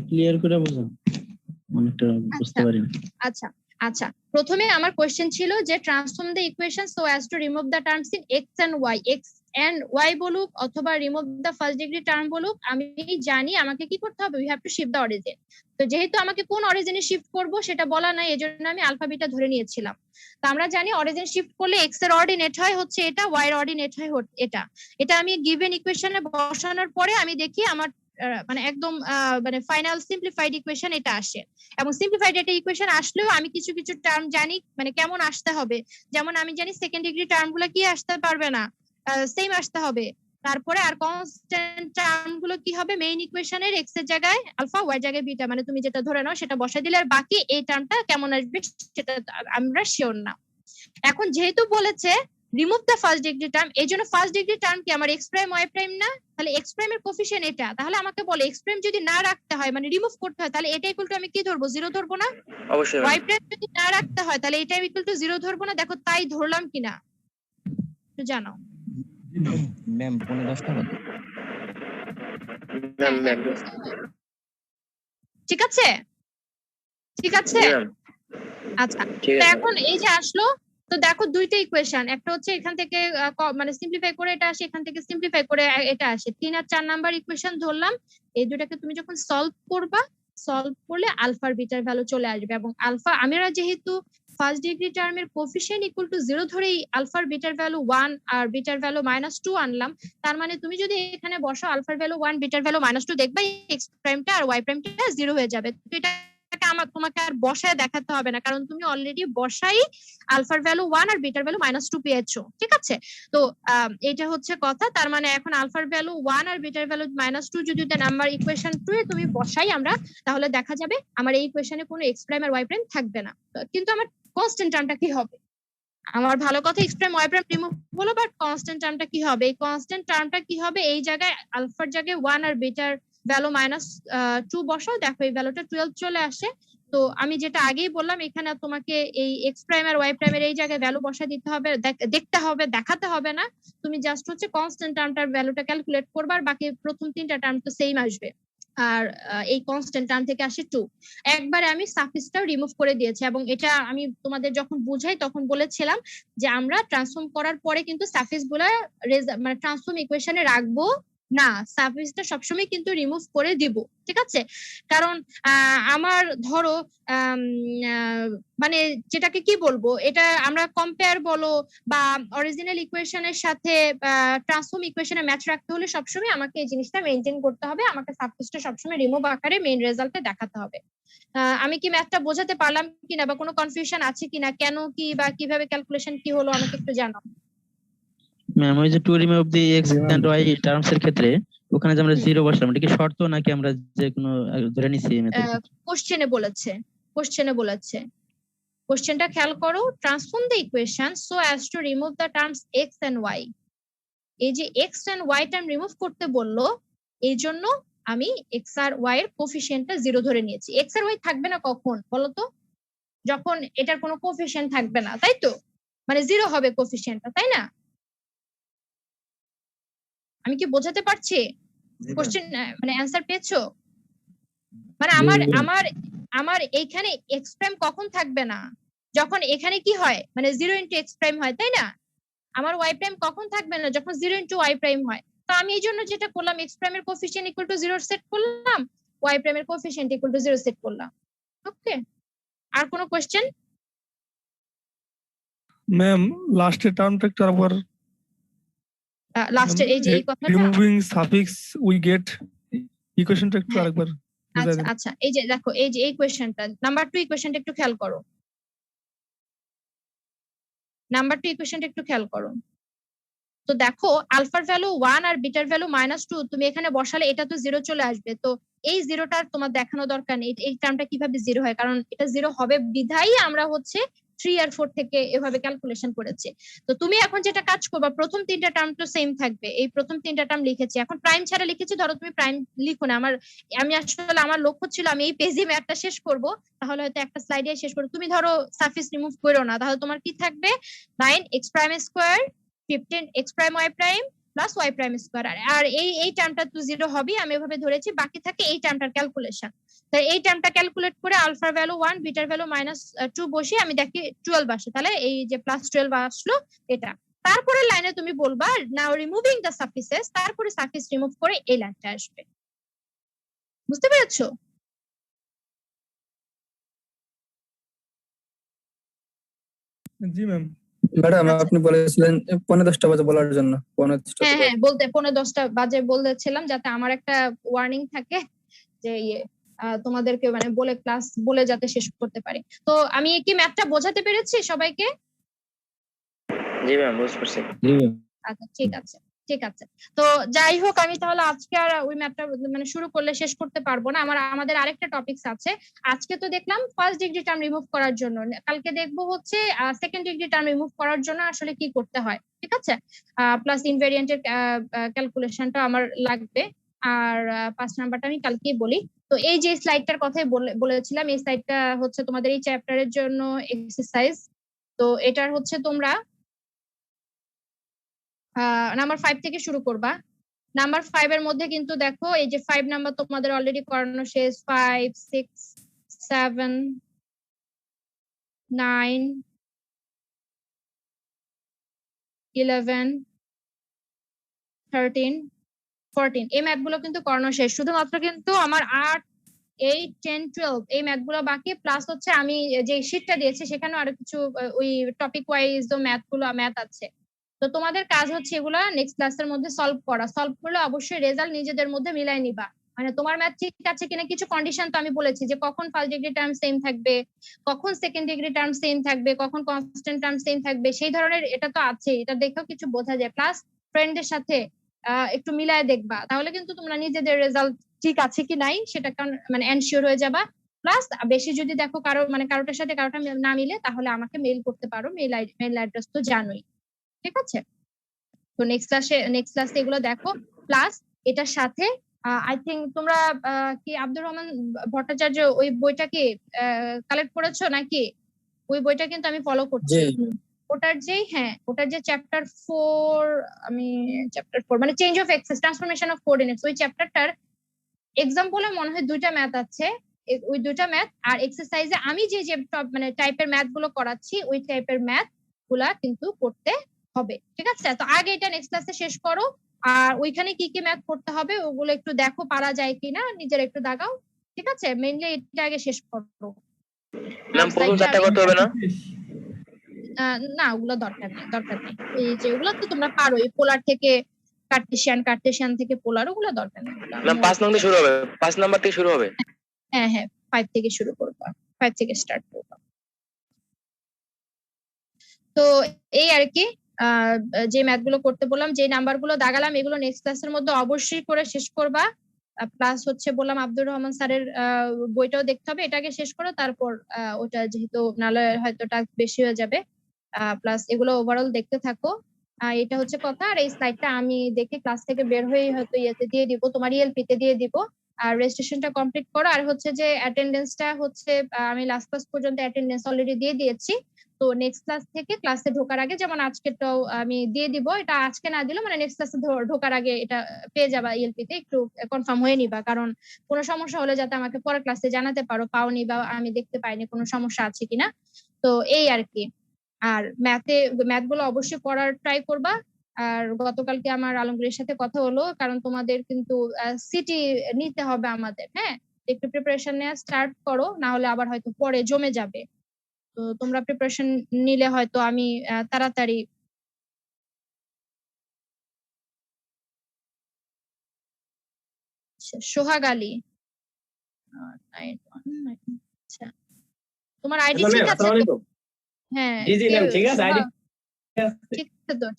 Speaker 4: ক্লিয়ার করে বুঝুন, অনেকটা বুঝতে পারি না।
Speaker 2: আচ্ছা আচ্ছা, প্রথমে আমার কোশ্চেন ছিল যে transform the equation so as to remove the terms in x and y. X and y বলুক অথবা remove the first degree term বলুক, আমি জানি আমাকে কি করতে হবে, we have to shift the origin. তো যেহেতু আমাকে কোন অরিজিনে শিফট করব সেটা বলা নাই, এজন্য আমি আলফা বিটা ধরে নিয়েছিলাম। তো আমরা জানি অরিজিন শিফট করলে এক্স এর অর্ডিনেট হয় হচ্ছে এটা, ওয়াই এর অর্ডিনেট হয় এটা। এটা আমি গিভেন ইকুয়েশনে বসানোর পরে আমি দেখি আমার মানে একদম মানে ফাইনাল সিম্পলিফাইড ইকুয়েশন এটা আসে। এবং সিম্পলিফাইড একটা ইকুয়েশন আসলেও আমি কিছু কিছু টার্ম জানি মানে কেমন আসতে হবে, যেমন আমি জানি সেকেন্ড ডিগ্রি টার্ম গুলো কি আসতে পারবে না, সেম আসতে হবে। তারপরে আর কনস্ট্যান্ট টার্ম গুলো কি হবে, মেইন ইকুয়েশনের এক্স এর জায়গায় আলফা ওয়াই এর জায়গায় বিটা, মানে তুমি যেটা ধরে নাও সেটা বসাই দিলে, আর বাকি এই টার্মটা কেমন আসবে সেটা আমরা শিওর না। এখন যেহেতু বলেছে remove the first degree term, এই জন্য ফার্স্ট ডিগ্রি টার্ম কি আমার এক্স প্রাইম ওয়াই প্রাইম না, তাহলে এক্স প্রাইমের কোফিশিয়েন্ট এটা, তাহলে আমাকে বলে এক্স প্রাইম যদি না রাখতে হয় মানে রিমুভ করতে হয়, তাহলে এটা ইকুয়াল টু আমি কি ধরবো, 0 ধরবো না?
Speaker 6: অবশ্যই
Speaker 2: ওয়াই প্রাইম যদি না রাখতে হয় তাহলে এটা ইকুয়াল টু 0 ধরবো না? দেখো তাই ধরলাম কিনা একটু জানাও।
Speaker 8: ম্যাম 10:10 বাজে।
Speaker 6: ম্যাম ম্যাম
Speaker 2: ঠিক আছে ঠিক আছে আচ্ছা,
Speaker 6: ঠিক
Speaker 2: তো
Speaker 6: আছে।
Speaker 2: এখন এই যে আসলো, তো দেখো দুইটা ইকুয়েশন, একটা হচ্ছে এখান থেকে মানে সিম্পলিফাই করে এটা আসে, এখান থেকে সিম্পলিফাই করে এটা আসে। 3 আর 4 নাম্বার ইকুয়েশন ধরলাম, এই দুটাকে তুমি যখন সলভ করবা, সলভ করলে আলফার বিটার ভ্যালু চলে আসবে। এবং আলফা আমরা যেহেতু ফার্স্ট ডিগ্রি টার্মের কোফিশিয়েন্ট ইকুয়াল টু 0 ধরেই আলফার বিটার ভ্যালু 1 আর বিটার ভ্যালু -2 আনলাম, তার মানে তুমি যদি এখানে বসো আলফার ভ্যালু 1 বিটার ভ্যালু -2 দেখবা এক্স প্রাইমটা আর ওয়াই প্রাইমটা 0 হয়ে যাবে। তো এটা তোমাকে আর বসায় দেখাতে হবে না, কারণ তুমি অলরেডি বসাই আলফার ভ্যালু 1 আর বিটার ভ্যালু -2 পেয়েছো। ঠিক আছে, তো এটা হচ্ছে কথা। তার মানে এখন আলফার ভ্যালু 1 আর বিটার ভ্যালু -2 যদি নাম্বার ইকুয়েশন 2 এ তুমি বসাই আমরা, তাহলে দেখা যাবে আমার এই ইকুয়েশনে কোনো এক্স প্রাইম আর ওয়াই প্রাইম থাকবে না। কিন্তু আমার কনস্ট্যান্ট টার্মটা কি হবে, আমার ভালো কথা x prime y prime remove হলো, বাট কনস্ট্যান্ট টার্মটা কি হবে, এই কনস্ট্যান্ট টার্মটা কি হবে, এই জায়গায় আলফার জায়গায় 1 আর বিটার ভ্যালু -2 বসাও, দেখো এই ভ্যালুটা 12 চলে আসে। তো আমি যেটা আগেই বললাম, এখানে তোমাকে এই এক্স প্রাইম আর ওয়াই প্রাইমের এই জায়গায় ভ্যালু বসা দিতে হবে, দেখতে হবে, দেখাতে হবে না। তুমি জাস্ট হচ্ছে কনস্ট্যান্ট টার্মটার ভ্যালুটা ক্যালকুলেট করবা, আর বাকি প্রথম 3টা টার্ম তো সেম আসবে। আর এই কনস্ট্যান্ট টার্ম থেকে আসে 2। একবারে আমি সাফিক্সটাও রিমুভ করে দিয়েছি, এবং এটা আমি তোমাদের যখন বুঝাই তখন বলেছিলাম যে আমরা ট্রান্সফর্ম করার পরে কিন্তু সাফিক্স গুলা মানে ট্রান্সফর্ম ইকুয়েশনে রাখবো না, সাফিক্সটা সবসময় কিন্তু রিমুভ করে দিব, ঠিক আছে? কারণ আমার ধরো মানে যেটাকে কি বলবো, এটা আমরা কম্পেয়ার বলো বা অরিজিনাল ইকুয়েশনের সাথে ট্রান্সফর্ম ইকুয়েশনে ম্যাচ রাখতে হলে সবসময় আমাকে এই জিনিসটা মেনটেন করতে হবে, আমাকে সাফিক্সটা সবসময় রিমুভ আকারে মেইন রেজাল্টে দেখাতে হবে। আমি কি ম্যাথটা বোঝাতে পারলাম কিনা বা কোনো কনফিউশন আছে কিনা, কেন কি বা কিভাবে ক্যালকুলেশন কি হলো আমাকে একটু জানাও।
Speaker 4: ম্যাম ওই যে to remove the x and y terms এর ক্ষেত্রে ওখানে যে আমরা জিরো বসালাম, এটা কি শর্ত নাকি আমরা যে কোনো ধরে নিছি মেথড?
Speaker 2: কোশ্চেনে বলেছে কোশ্চেনটা খেয়াল করো, transform the equation so as to remove the terms x and y. এই যে x and y term remove করতে বললো, এই জন্য আমি এক্স আর ওয়াই এর কোফিশিয়েন্টটা 0 ধরে নিয়েছি। এক্স আর ওয়াই থাকবে না কখন বলতো? যখন এটার কোনো কোফিশিয়েন্ট থাকবে না, তাই তো? মানে 0 হবে কোফিশিয়েন্টটা, তাই না? আমি কি বোঝাতে পারছি? কোশ্চেন মানে অ্যানসার পেয়েছো? মানে আমার এইখানে এক্স প্রাইম কখন থাকবে না? যখন এখানে কি হয়, মানে 0 ইনটু এক্স প্রাইম হয়, তাই না? আমার ওয়াই প্রাইম কখন থাকবে না? যখন 0 ইনটু ওয়াই প্রাইম হয়। তো আমি এই জন্য যেটা করলাম, এক্স প্রাইমের কোফিশিয়েন্ট ইকুয়াল টু 0 সেট করলাম, ওয়াই প্রাইমের কোফিশিয়েন্ট ইকুয়াল টু 0 সেট করলাম। ওকে, আর কোনো কোশ্চেন?
Speaker 9: ম্যাম লাস্টের টার্মটা একটু আবার
Speaker 2: লাস্টের এই যে এই কথাটা,
Speaker 9: রিমুভিং সাফিক্স উই গেট ইকুয়েশনটা একটু আরেকবার বুঝাই
Speaker 2: আচ্ছা
Speaker 9: দেন।
Speaker 2: আচ্ছা, এই যে দেখো এই যে এই কোয়েশ্চেনটা নাম্বার 2 ইকুয়েশনটা একটু খেয়াল করো। নাম্বার 2 ইকুয়েশনটা একটু খেয়াল করো। তো দেখো আলফার ভ্যালু 1 আর বিটার ভ্যালু -2 তুমি এখানে বসালে এটা তো 0 চলে আসবে। তো এই 0টা তোমার দেখানো দরকার নেই, এই টার্মটা কিভাবে 0 হয়, কারণ এটা 0 হবে বিধাই আমরা হচ্ছে 3 আর 4 থেকে এভাবে ক্যালকুলেশন করেছি। তো তুমি এখন যেটা কাজ করবা, প্রথম 3টা টার্ম তো সেম থাকবে, এই প্রথম 3টা টার্ম লিখেছি, এখন প্রাইম ছাড়া লিখেছি, ধরো তুমি প্রাইম লিখো না। আমি আসলে আমার লক্ষ্য ছিল আমি এই পেজে ম্যাথটা শেষ করব, তাহলে হয়তো একটা স্লাইডে শেষ করব। তুমি ধরো সারফেস রিমুভ করো না, তাহলে তোমার কি থাকবে 9x prime square 15x prime y prime plus y prime square. আর এই টার্মটা তো 0 হবে, আমি এভাবে ধরেছি, বাকি থাকে এই টার্মটার ক্যালকুলেশন। তাই এই টার্মটা ক্যালকুলেট করে আলফার ভ্যালু 1 বিটার ভ্যালু -2 বসিয়ে আমি দেখি 12 আসে, তাহলে এই যে +12 আসলো এটা। তারপরে লাইনে তুমি বলবা নাও রিমুভিং দ্য সাফিসেস, তারপরে সাফিস রিমুভ করে এই লাইনটা আসবে। বুঝতে পেরেছো?
Speaker 9: জি ম্যাম।
Speaker 5: ম্যাডাম আপনি বলেছিলেন 10:15 বাজে বলার জন্য। 10:15
Speaker 2: হ্যাঁ বলতে 10:15 বাজে বলতেছিলাম, যাতে আমার একটা ওয়ার্নিং থাকে যে তোমাদেরকে মানে বলে ক্লাস বলে যাতে শেষ করতে পারি। তো আমি কি ম্যাথটা বোঝাতে পেরেছি সবাইকে?
Speaker 6: জি ম্যাম, বুঝতে পারছি।
Speaker 2: আচ্ছা ঠিক আছে। তো যাই হোক, আমি তাহলে আজকে আর ওই ম্যাথটা মানে শুরু করলে শেষ করতে পারবো না, আমাদের আরেকটা টপিকস আছে। আজকে তো দেখলাম ফার্স্ট ডিগ্রি টার্ম রিমুভ করার জন্য, কালকে দেখবো হচ্ছে সেকেন্ড ডিগ্রি টার্ম রিমুভ করার জন্য আসলে কি করতে হয়, ঠিক আছে? প্লাস ইনভেরিয়েন্টের ক্যালকুলেশনটা আমার লাগবে। আর 5 নাম্বারটা আমি কালকেই বলি। তো এই যে স্লাইডটার কথাই বলেছিলাম, এই স্লাইডটা হচ্ছে তোমাদের এই চ্যাপ্টারের জন্য এক্সারসাইজ। তো এটার হচ্ছে তোমরা নাম্বার 5 থেকে শুরু করবা। নাম্বার 5 এর মধ্যে কিন্তু দেখো এই যে 5 নাম্বার তোমাদের অলরেডি করানো শেষ, 5 6 7 9 11 13 14 এই ম্যাথগুলো কিন্তু করানো শেষ। শুধুমাত্র কিন্তু আমার 8 8 10 12 এই ম্যাথগুলো বাকি, প্লাস হচ্ছে আমি যে শীটটা দিয়েছি সেখানে আরো কিছু ওই টপিক ওয়াইজ ম্যাথ আছে। তো তোমাদের কাজ হচ্ছে এগুলা নেক্সট ক্লাসের মধ্যে সলভ করলে অবশ্যই রেজাল্ট নিজেদের মধ্যে মিলাই নিবা। মানে তোমার ম্যাথ ঠিক আছে কিনা, কিছু কন্ডিশন তো আমি বলেছি যে কখন ফার্স্ট ডিগ্রি টার্ম সেম থাকবে, কখন সেকেন্ড ডিগ্রি টার্ম সেম থাকবে, কখন কনস্ট্যান্ট টার্ম সেম থাকবে, সেই ধরনের এটা তো আছে, এটা দেখেও কিছু বোঝা যায়। প্লাস ফ্রেন্ডদের সাথে একটু মিলায় দেখবা, তাহলে কিন্তু তোমরা নিজেদের রেজাল্ট ঠিক আছে কি নাই সেটা মানে এনশিওর হয়ে যাবা। প্লাস বেশি যদি দেখো কারোটার সাথে কারোটা না মিলে, তাহলে আমাকে মেইল করতে পারো, মেইল অ্যাড্রেস তো জানোই, ঠিক আছে? তো নেক্সট ক্লাসে এগুলো দেখো। প্লাস এটার সাথে আই থিঙ্ক তোমরা কি আব্দুর রহমান ভট্টাচার্য ওই বইটা কি কালেক্ট করেছো নাকি? ওই বইটা কিন্তু আমি ফলো করছি। ওটার যে চ্যাপ্টার 4, আমি চ্যাপ্টার 4 মানে change of axes transformation of coordinates, ওই চ্যাপ্টারটার এক্সাম্পলে মনে হয় 2টা ম্যাথ আছে। ওই 2টা ম্যাথ আর এক্সারসাইজে আমি যে মানে টাইপের ম্যাথ গুলো করাচ্ছি, ওই টাইপের ম্যাথ গুলা কিন্তু করতে হবে, ঠিক আছে? তো আগে এটা নেক্সট ক্লাসে শেষ করো, আর ওইখানে কি কি ম্যাথ করতে হবে ওগুলো একটু দেখো পারা যায় কিনা, নিজের একটু দাগাও, ঠিক আছে? মেইনলি এটা আগে শেষ করো।
Speaker 6: ম্যাম প্রথম চারটা করতে হবে না?
Speaker 2: না ওগুলো দরকার নেই, এই যে ওগুলো তো তোমরা পারো, এই পোলার থেকে কার্টেশিয়ান থেকে পোলার, ওগুলো দরকার নেই।
Speaker 6: ম্যাম 5 নম্বর থেকে শুরু হবে, 5 নাম্বার থেকে শুরু হবে।
Speaker 2: হ্যাঁ 5 থেকে শুরু করবা, 5 থেকে স্টার্ট করবা। তো এই আর কি যে ম্যাথ গুলো করতে বললাম, যে নাম্বার গুলো দাগালাম, এগুলো নেক্সট ক্লাসের মধ্যে অবশ্যই করে শেষ করবা। প্লাস হচ্ছে বললাম আব্দুর রহমান স্যারের বইটাও দেখতে হবে, এটাকে শেষ করো, তারপর ওটা যেহেতু নালে হয়তো টাস্ক বেশি হয়ে যাবে। প্লাস এগুলো ওভারঅল দেখতে থাকো, এটা হচ্ছে কথা। আর এই স্লাইডটা আমি দেখে ক্লাস থেকে বের হয়ে হয়তো ইয়েতে দিয়ে দিব, তোমার ইএলপিতে দিয়ে দিব। আর রেজিস্ট্রেশনটা কমপ্লিট করো। আর হচ্ছে যে অ্যাটেন্ডেন্সটা হচ্ছে আমি লাস্ট ক্লাস পর্যন্ত অ্যাটেন্ডেন্স অলরেডি দিয়ে দিয়েছি। তো নেক্সট ক্লাস থেকে ক্লাসে ঢোকার আগে, যেমন আজকেরটাও আমি দিয়ে দিব, এটা আজকে না দিলেও মানে নেক্সট ক্লাসে ঢোকার আগে এটা পেয়ে যাবা ইএলপিতে, একটু কনফার্ম হয়ে নিবা, কারণ কোনো সমস্যা হলে যাতে আমাকে পরের ক্লাসে জানাতে পারো, পাওনি বা আমি দেখতে পাইনি কোনো সমস্যা আছে কিনা। তো এই আর কি। আর ম্যাথ গুলো অবশ্যই করার ট্রাই করবা। আর গতকালকে আমার আলমগীরের সাথে কথা হলো, কারণ তোমাদের কিন্তু সিটি নিতে হবে আমাদের, হ্যাঁ? একটু প্রিপারেশন নেওয়া স্টার্ট করো, না হলে আবার হয়তো পরে জমে যাবে। তো তোমরা প্রিপারেশন নিলে হয়তো আমি তাড়াতাড়ি সোহাগ আলী, আচ্ছা তোমার আইডি ঠিক আছে? হ্যাঁ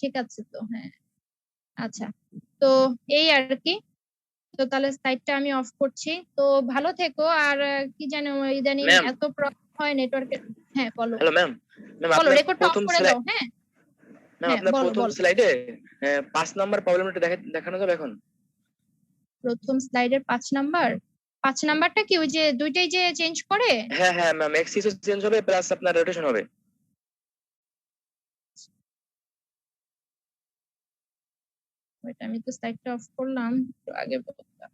Speaker 2: ঠিক আছে তো, হ্যাঁ আচ্ছা। তো এই আর কি। তো তাহলে সাইটটা আমি অফ করছি। তো ভালো থেকো। আর কি জানো ইদানিং এত প্রবলেম হয় নেটওয়ার্কের। হ্যাঁ বলো।
Speaker 6: হ্যালো ম্যাম,
Speaker 2: বলো, রেকর্ডটা অফ করে দাও। হ্যাঁ
Speaker 6: ম্যাম আপনার প্রথম স্লাইডে 5 নাম্বার প্রবলেমটা দেখানো যাবে এখন?
Speaker 2: প্রথম স্লাইডের 5 নাম্বারটা কি ওই যে দুইটাই যে চেঞ্জ করে?
Speaker 6: হ্যাঁ ম্যাম, এক্সিসও চেঞ্জ হবে প্লাস আপনার রোটেশন হবে।
Speaker 2: ওইটা আমি তো স্লাইডটা অফ করলাম, একটু আগে বলতাম।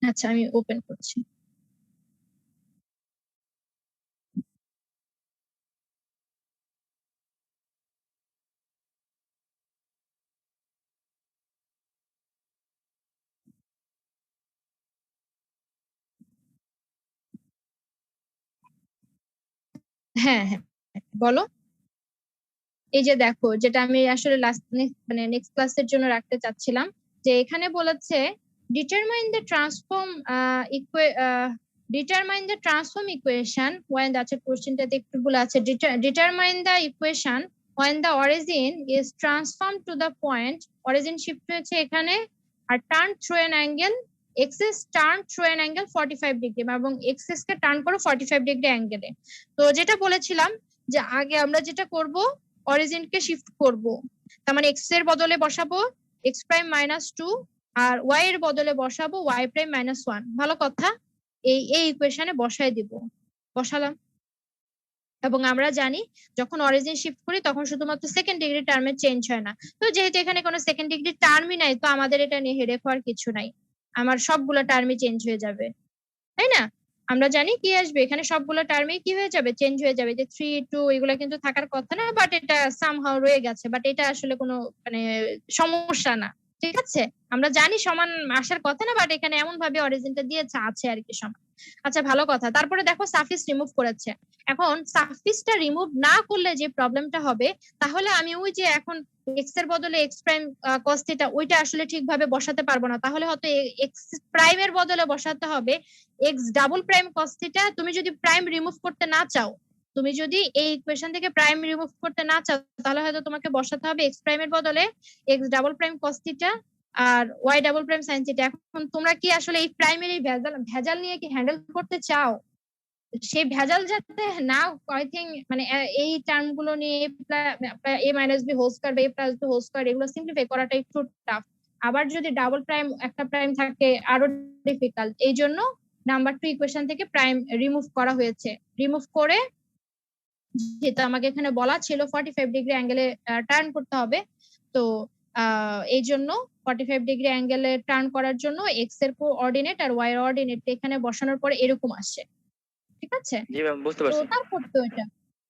Speaker 2: আচ্ছা আমি ওপেন করছি। হ্যাঁ বলো। এই যে দেখো, যেটা আমি আসলে মানে নেক্সট ক্লাসের জন্য রাখতে চাচ্ছিলাম, যে এখানে বলেছে determine the transform equation when আছে কোশ্চেনটাতে একটু ভুল আছে। Determine the equation when the origin is transformed to the point, origin shift হয়েছে এখানে, আর turn through an angle, axis turn through an angle 45 degree, এবং এক্সিস কে টার্ন করো 45 ডিগ্রি অ্যাঙ্গেলে। তো যেটা বলেছিলাম যে আগে আমরা যেটা করব, অরিজিন কে শিফট করব, তার মানে এক্স এর বদলে বসাবো এক্স প্রাইম -2, আর ওয়াই এর বদলে বসাবো ওয়াই প্রাইম -1। ভালো কথা, এই ইকুয়েশনে বসায় দিব, বসালাম। এবং আমরা জানি যখন অরিজিন শিফট করি তখন শুধুমাত্র সেকেন্ড ডিগ্রি টার্মে চেঞ্জ হয় না। তো যেহেতু এখানে কোনো সেকেন্ড ডিগ্রি টার্মই নাই, তো আমাদের এটা নিয়ে হেডেক হওয়ার কিছু নাই, আমার সবগুলো টার্মই চেঞ্জ হয়ে যাবে, তাই না? আমরা জানি কি আসবে এখানে, সবগুলো টার্মে কি হয়ে যাবে, চেঞ্জ হয়ে যাবে। যে 3 2 এগুলো কিন্তু থাকার কথা না, বাট এটা সামহাউ রয়ে গেছে, বাট এটা আসলে কোনো মানে সমস্যা না, ঠিক আছে? আমরা জানি সমান আসার কথা না, বাট এখানে এমন ভাবে অরিজিনটা দিয়েছে আছে আর কি সমান। আচ্ছা ভালো কথা। তারপরে দেখো সাফিক্স রিমুভ করেছে। এখন সাফিক্সটা রিমুভ না করলে যে প্রবলেমটা হবে, তাহলে আমি ওই যে এখন এক্স এর বদলে এক্স প্রাইম কস থিটা ওইটা আসলে ঠিকভাবে বসাতে পারবো না, তাহলে হয়তো এক্স প্রাইম এর বদলে বসাতে হবে x double prime cos theta. তুমি যদি প্রাইম রিমুভ করতে না চাও, তুমি যদি এই ইকুয়েশন থেকে প্রাইম রিমুভ করতে না চাও, তাহলে হয়তো তোমাকে বসাতে হবে এক্স প্রাইম এর বদলে x double prime cos theta আর y double prime sine theta. এখন তোমরা কি আসলে এই প্রাইমারি ভেজাল নিয়ে কি হ্যান্ডেল করতে চাও? সেই ভেজাল যাতে না, আই থিঙ্ক মানে এই টার্ম গুলো নিয়ে a minus b whole square বা a plus b whole square এগুলো সিম্পলিফাই করাটা একটু টাফ। আবার যদি ডাবল প্রাইম একটা প্রাইম থাকে আরো ডিফিকাল্ট। এই জন্য নাম্বার 2 ইকুয়েশন থেকে প্রাইম রিমুভ করা হয়েছে। রিমুভ করে যেটা আমাকে এখানে বলা ছিল 45 ডিগ্রি অ্যাঙ্গেলে টার্ন করতে হবে, তো এই জন্য 45 ডিগ্রি অ্যাঙ্গেলে টার্ন করার জন্য এক্স এর কোঅর্ডিনেট আর ওয়াই এর অর্ডিনেট এখানে বসানোর পরে এরকম আসছে, ঠিক আছে?
Speaker 6: জি ম্যাম বুঝতে পারছি।
Speaker 2: তো তারপর তো এটা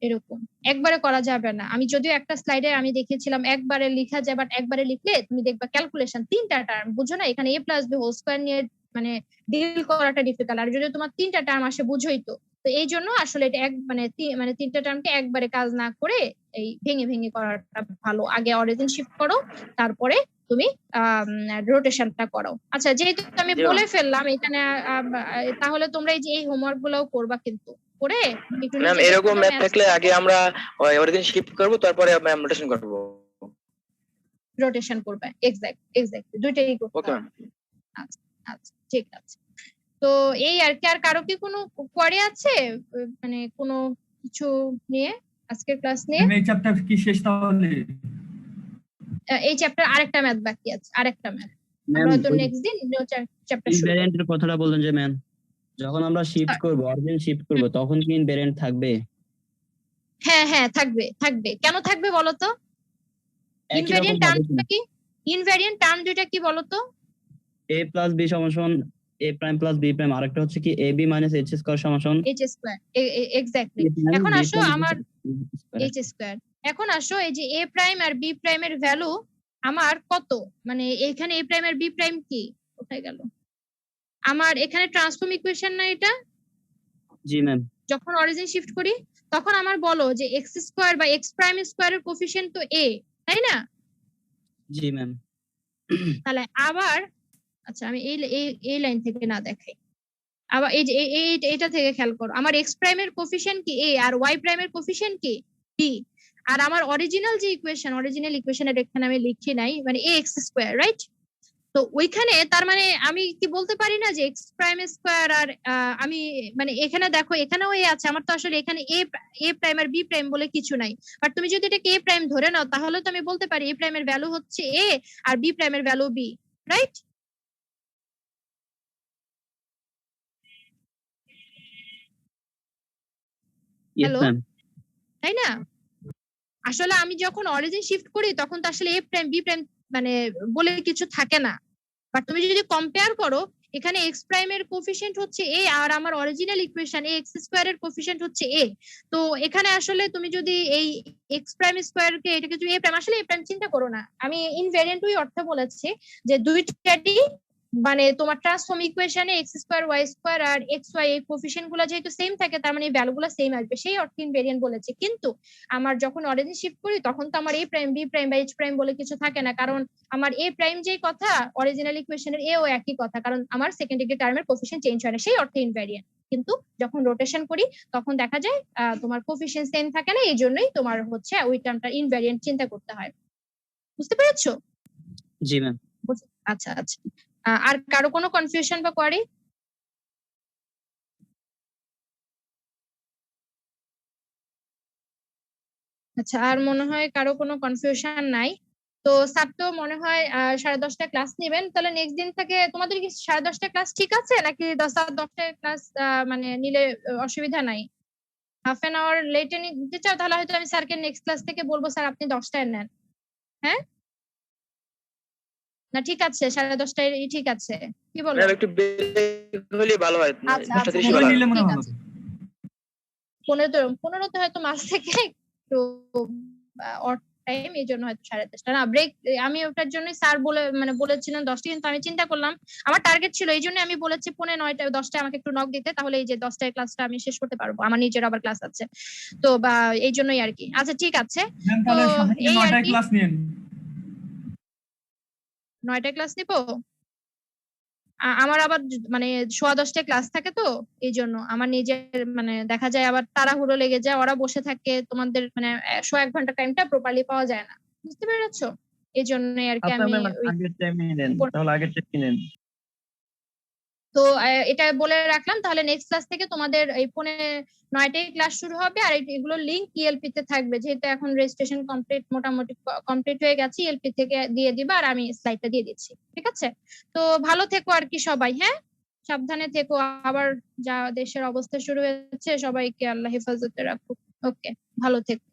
Speaker 2: এরকম একবারে করা যাবে না। আমি যদিও একটা স্লাইডে আমি দেখিয়েছিলাম একবারে লেখা যায়, বাট একবারে লিখলে তুমি দেখবা ক্যালকুলেশন 3টা টার্ম, বুঝো না, এখানে a plus b whole square নিয়ে মানে ডিল করাটা ডিফিকাল্ট। আর যদি তোমার 3টা টার্ম আসে বুঝোই তো। তো এই জন্য আসলে এটা মানে 3টা টার্মকে একবারে কাজ না করে এই ভেঙে ভেঙে করাটা ভালো। আগে অরিজিন শিফট করো, তারপরে তুমি রোটেশনটা করো। আচ্ছা, যেহেতু আমি বলে ফেললাম এখানে, তাহলে তোমরা এই যে এই হোমওয়ার্ক গুলোও করবা কিন্তু, করে একটু
Speaker 6: ম্যাম এরকম ম্যাথ থাকলে আগে আমরা অরিজিন শিফট করব, তারপরে ম্যাম রোটেশন করব।
Speaker 2: রোটেশন করবে, এক্স্যাক্ট দুইটাই করতে
Speaker 6: ওকে
Speaker 2: হবে। আচ্ছা আচ্ছা, ঠিক আছে। তো এই আর কি, আর কারো কি কোনো কোয়ারি আছে মানে কোনো কিছু নিয়ে আজকের ক্লাস নিয়ে?
Speaker 3: এই চ্যাপ্টার কি শেষ তাহলে?
Speaker 2: এই চ্যাপ্টার আরেকটা ম্যাথ বাকি আছে, আরেকটা ম্যাথ আমরা হয়তো নেক্সট দিন চ্যাপ্টার শুরু করব।
Speaker 7: ইনভ্যারিয়েন্টের কথাটা বললেন যে ম্যাম, যখন আমরা শিফট করব, অরিজিন শিফট করব, তখন কি ইনভ্যারিয়েন্ট থাকবে?
Speaker 2: হ্যাঁ হ্যাঁ থাকবে, থাকবে। কেন থাকবে বলো তো? ইনভ্যারিয়েন্ট টার্ম কি? ইনভ্যারিয়েন্ট টার্ম দুইটা কি বলো তো?
Speaker 7: a প্লাস b সমান সমান a prime plus b prime, আরেকটা হচ্ছে কি ab মাইনাস h স্কয়ার সমান সমান
Speaker 2: h স্কয়ার। এক্স্যাক্টলি। এখন আসো আমার h স্কয়ার। এখন আসো এই যে a প্রাইম আর b প্রাইম এর ভ্যালু আমার কত, মানে এখানে a প্রাইম আর b প্রাইম কি কোথায় গেল? আমার এখানে ট্রান্সফর্ম ইকুয়েশন না এটা?
Speaker 7: জি ম্যাম।
Speaker 2: যখন অরিজিন শিফট করি তখন আমার বলো যে x স্কয়ার বা x প্রাইম স্কয়ারের কোফিশিয়েন্ট তো a, তাই না?
Speaker 7: জি ম্যাম।
Speaker 2: তাহলে আবার আচ্ছা আমি এই লাইন থেকে না দেখাই, আবার এই যে এটা থেকে খেয়াল করো, আমার x প্রাইমের কোফিশিয়েন্ট কি a আর y প্রাইমের কোফিশিয়েন্ট কি b। আর আমার অরিজিনাল যে ইকুয়েশনের এখানে আমি লিখি নাই, মানে ax স্কয়ার, রাইট? তো ওইখানে তার মানে আমি কি বলতে পারি না যে এক্স প্রাইম স্কয়ার আর আমি মানে এখানে দেখো এখানেও এ আছে, আমার তো আসলে এখানে এ প্রাইম আর বি প্রাইম বলে কিছু নাই। বাট তুমি যদি এটাকে এ প্রাইম ধরে নাও তাহলে তো আমি বলতে পারি এ প্রাইমের ভ্যালু হচ্ছে এ আর বি প্রাইমের ভ্যালু বি, রাইট? হ্যালো, তাই না? আসলে আমি যখন অরিজিন শিফট করি তখন তো আসলে এ প্রাইম বি প্রাইম মানে বলে কিছু থাকে না। বাট তুমি যদি কম্পেয়ার করো, এখানে এক্স প্রাইমের কোফিশিয়েন্ট হচ্ছে এ আর আমার অরিজিনাল ইকুয়েশন এ এক্স স্কয়ারের কোফিশিয়েন্ট হচ্ছে এ। তো এখানে আসলে তুমি যদি এই এক্স প্রাইম স্কয়ারকে এটাকে যদি এ প্রাইম, আসলে এ প্রাইম চিন্তা করো না, আমি ইনভ্যারিয়েন্ট ওই অর্থে বলেছি যে দুইটারই মানে তোমার ট্রান্সফর্ম ইকুয়েশনে এক্স স্কয়ার ওয়াই স্কয়ার আর এক্স ওয়াই এই কোফিশিয়েন্ট গুলো যেহেতু সেম থাকে তার মানে এই ভ্যালুগুলো সেম আসবে, সেই অর্থে ইনভ্যারিয়েন্ট বলেছি। কিন্তু আমার যখন অরিজিন শিফট করি তখন তো আমার এ প্রাইম বি প্রাইম বা এইচ প্রাইম বলে কিছু থাকে না, কারণ আমার এ প্রাইম যেই কথা অরিজিনাল ইকুয়েশনের এও একই কথা, কারণ আমার সেকেন্ড ডিগ্রি টার্মের কোফিশিয়েন্ট চেঞ্জ হয় না, সেই অর্থে ইনভ্যারিয়েন্ট। কিন্তু যখন রোটেশন করি তখন দেখা যায় তোমার কোফিশিয়েন্ট সেম থাকে না, এই জন্যই তোমার হচ্ছে ওই টার্মটা ইনভ্যারিয়েন্ট চিন্তা করতে হয়। বুঝতে পেরেছো?
Speaker 7: জি ম্যাম।
Speaker 2: আচ্ছা আচ্ছা, আর কারো কোনো কনফিউশন বা কোয়ারি? আচ্ছা, আর মনে হয় কারো কোনো কনফিউশন নাই। তো স্যার তো মনে হয় 10:30টায় ক্লাস নেবেন, তাহলে নেক্সট দিন থেকে তোমাদের কি 10:30টায় ক্লাস ঠিক আছে নাকি 10:10টায় ক্লাস মানে নিলে অসুবিধা নাই? হাফ এন আওয়ার লেটে নিতে চাও তাহলে হয়তো আমি স্যারকে নেক্সট ক্লাস থেকে বলবো স্যার আপনি 10টায় নেন। হ্যাঁ না ঠিক আছে, 10:30টায় ঠিক আছে, কি বলো?
Speaker 6: একটু হলে ভালো হয়।
Speaker 2: আচ্ছা আচ্ছা, 15 হয়তো মাস থেকে একটু টাইম, এই জন্য হয়তো 10:30টা না ব্রেক। আমি ওটার জন্যই স্যার বলেছিলেন 10টা, কিন্তু আমি চিন্তা করলাম আমার টার্গেট ছিল, এই জন্য আমি বলেছি 9:45 10টায় আমাকে একটু নক দিতে, তাহলে এই যে 10টায় ক্লাসটা আমি শেষ করতে পারবো, আমার নিজের আবার ক্লাস আছে তো বা এই জন্যই আর কি। আচ্ছা ঠিক আছে, তো এই 9টায় ক্লাস নিন। 9টায় ক্লাস নিবো, আমার আবার মানে 10:15টায় ক্লাস থাকে তো এই জন্য আমার নিজের মানে দেখা যায় আবার তাড়াহুড়ো লেগে যায়, ওরা বসে থাকে, তোমাদের মানে 1 ঘন্টা টাইমটা প্রপারলি পাওয়া যায় না, বুঝতে পেরেছো? এই জন্যই আর কি আমি তো এটা বলে রাখলাম। তাহলে নেক্সট ক্লাস থেকে তোমাদের এই 9:30টায় ক্লাস শুরু হবে, আর এগুলো লিংক ইএলপি তে থাকবে, যেহেতু এখন রেজিস্ট্রেশন মোটামুটি কমপ্লিট হয়ে গেছে, ইএলপি থেকে দিয়ে দিবা আর আমি স্লাইডটা দিয়ে দিচ্ছি, ঠিক আছে? তো ভালো থেকো আর কি সবাই, হ্যাঁ সাবধানে থেকো, আবার যা দেশের অবস্থা শুরু হয়েছে সবাইকে আল্লাহ হেফাজতে রাখুক। ওকে, ভালো থেকো।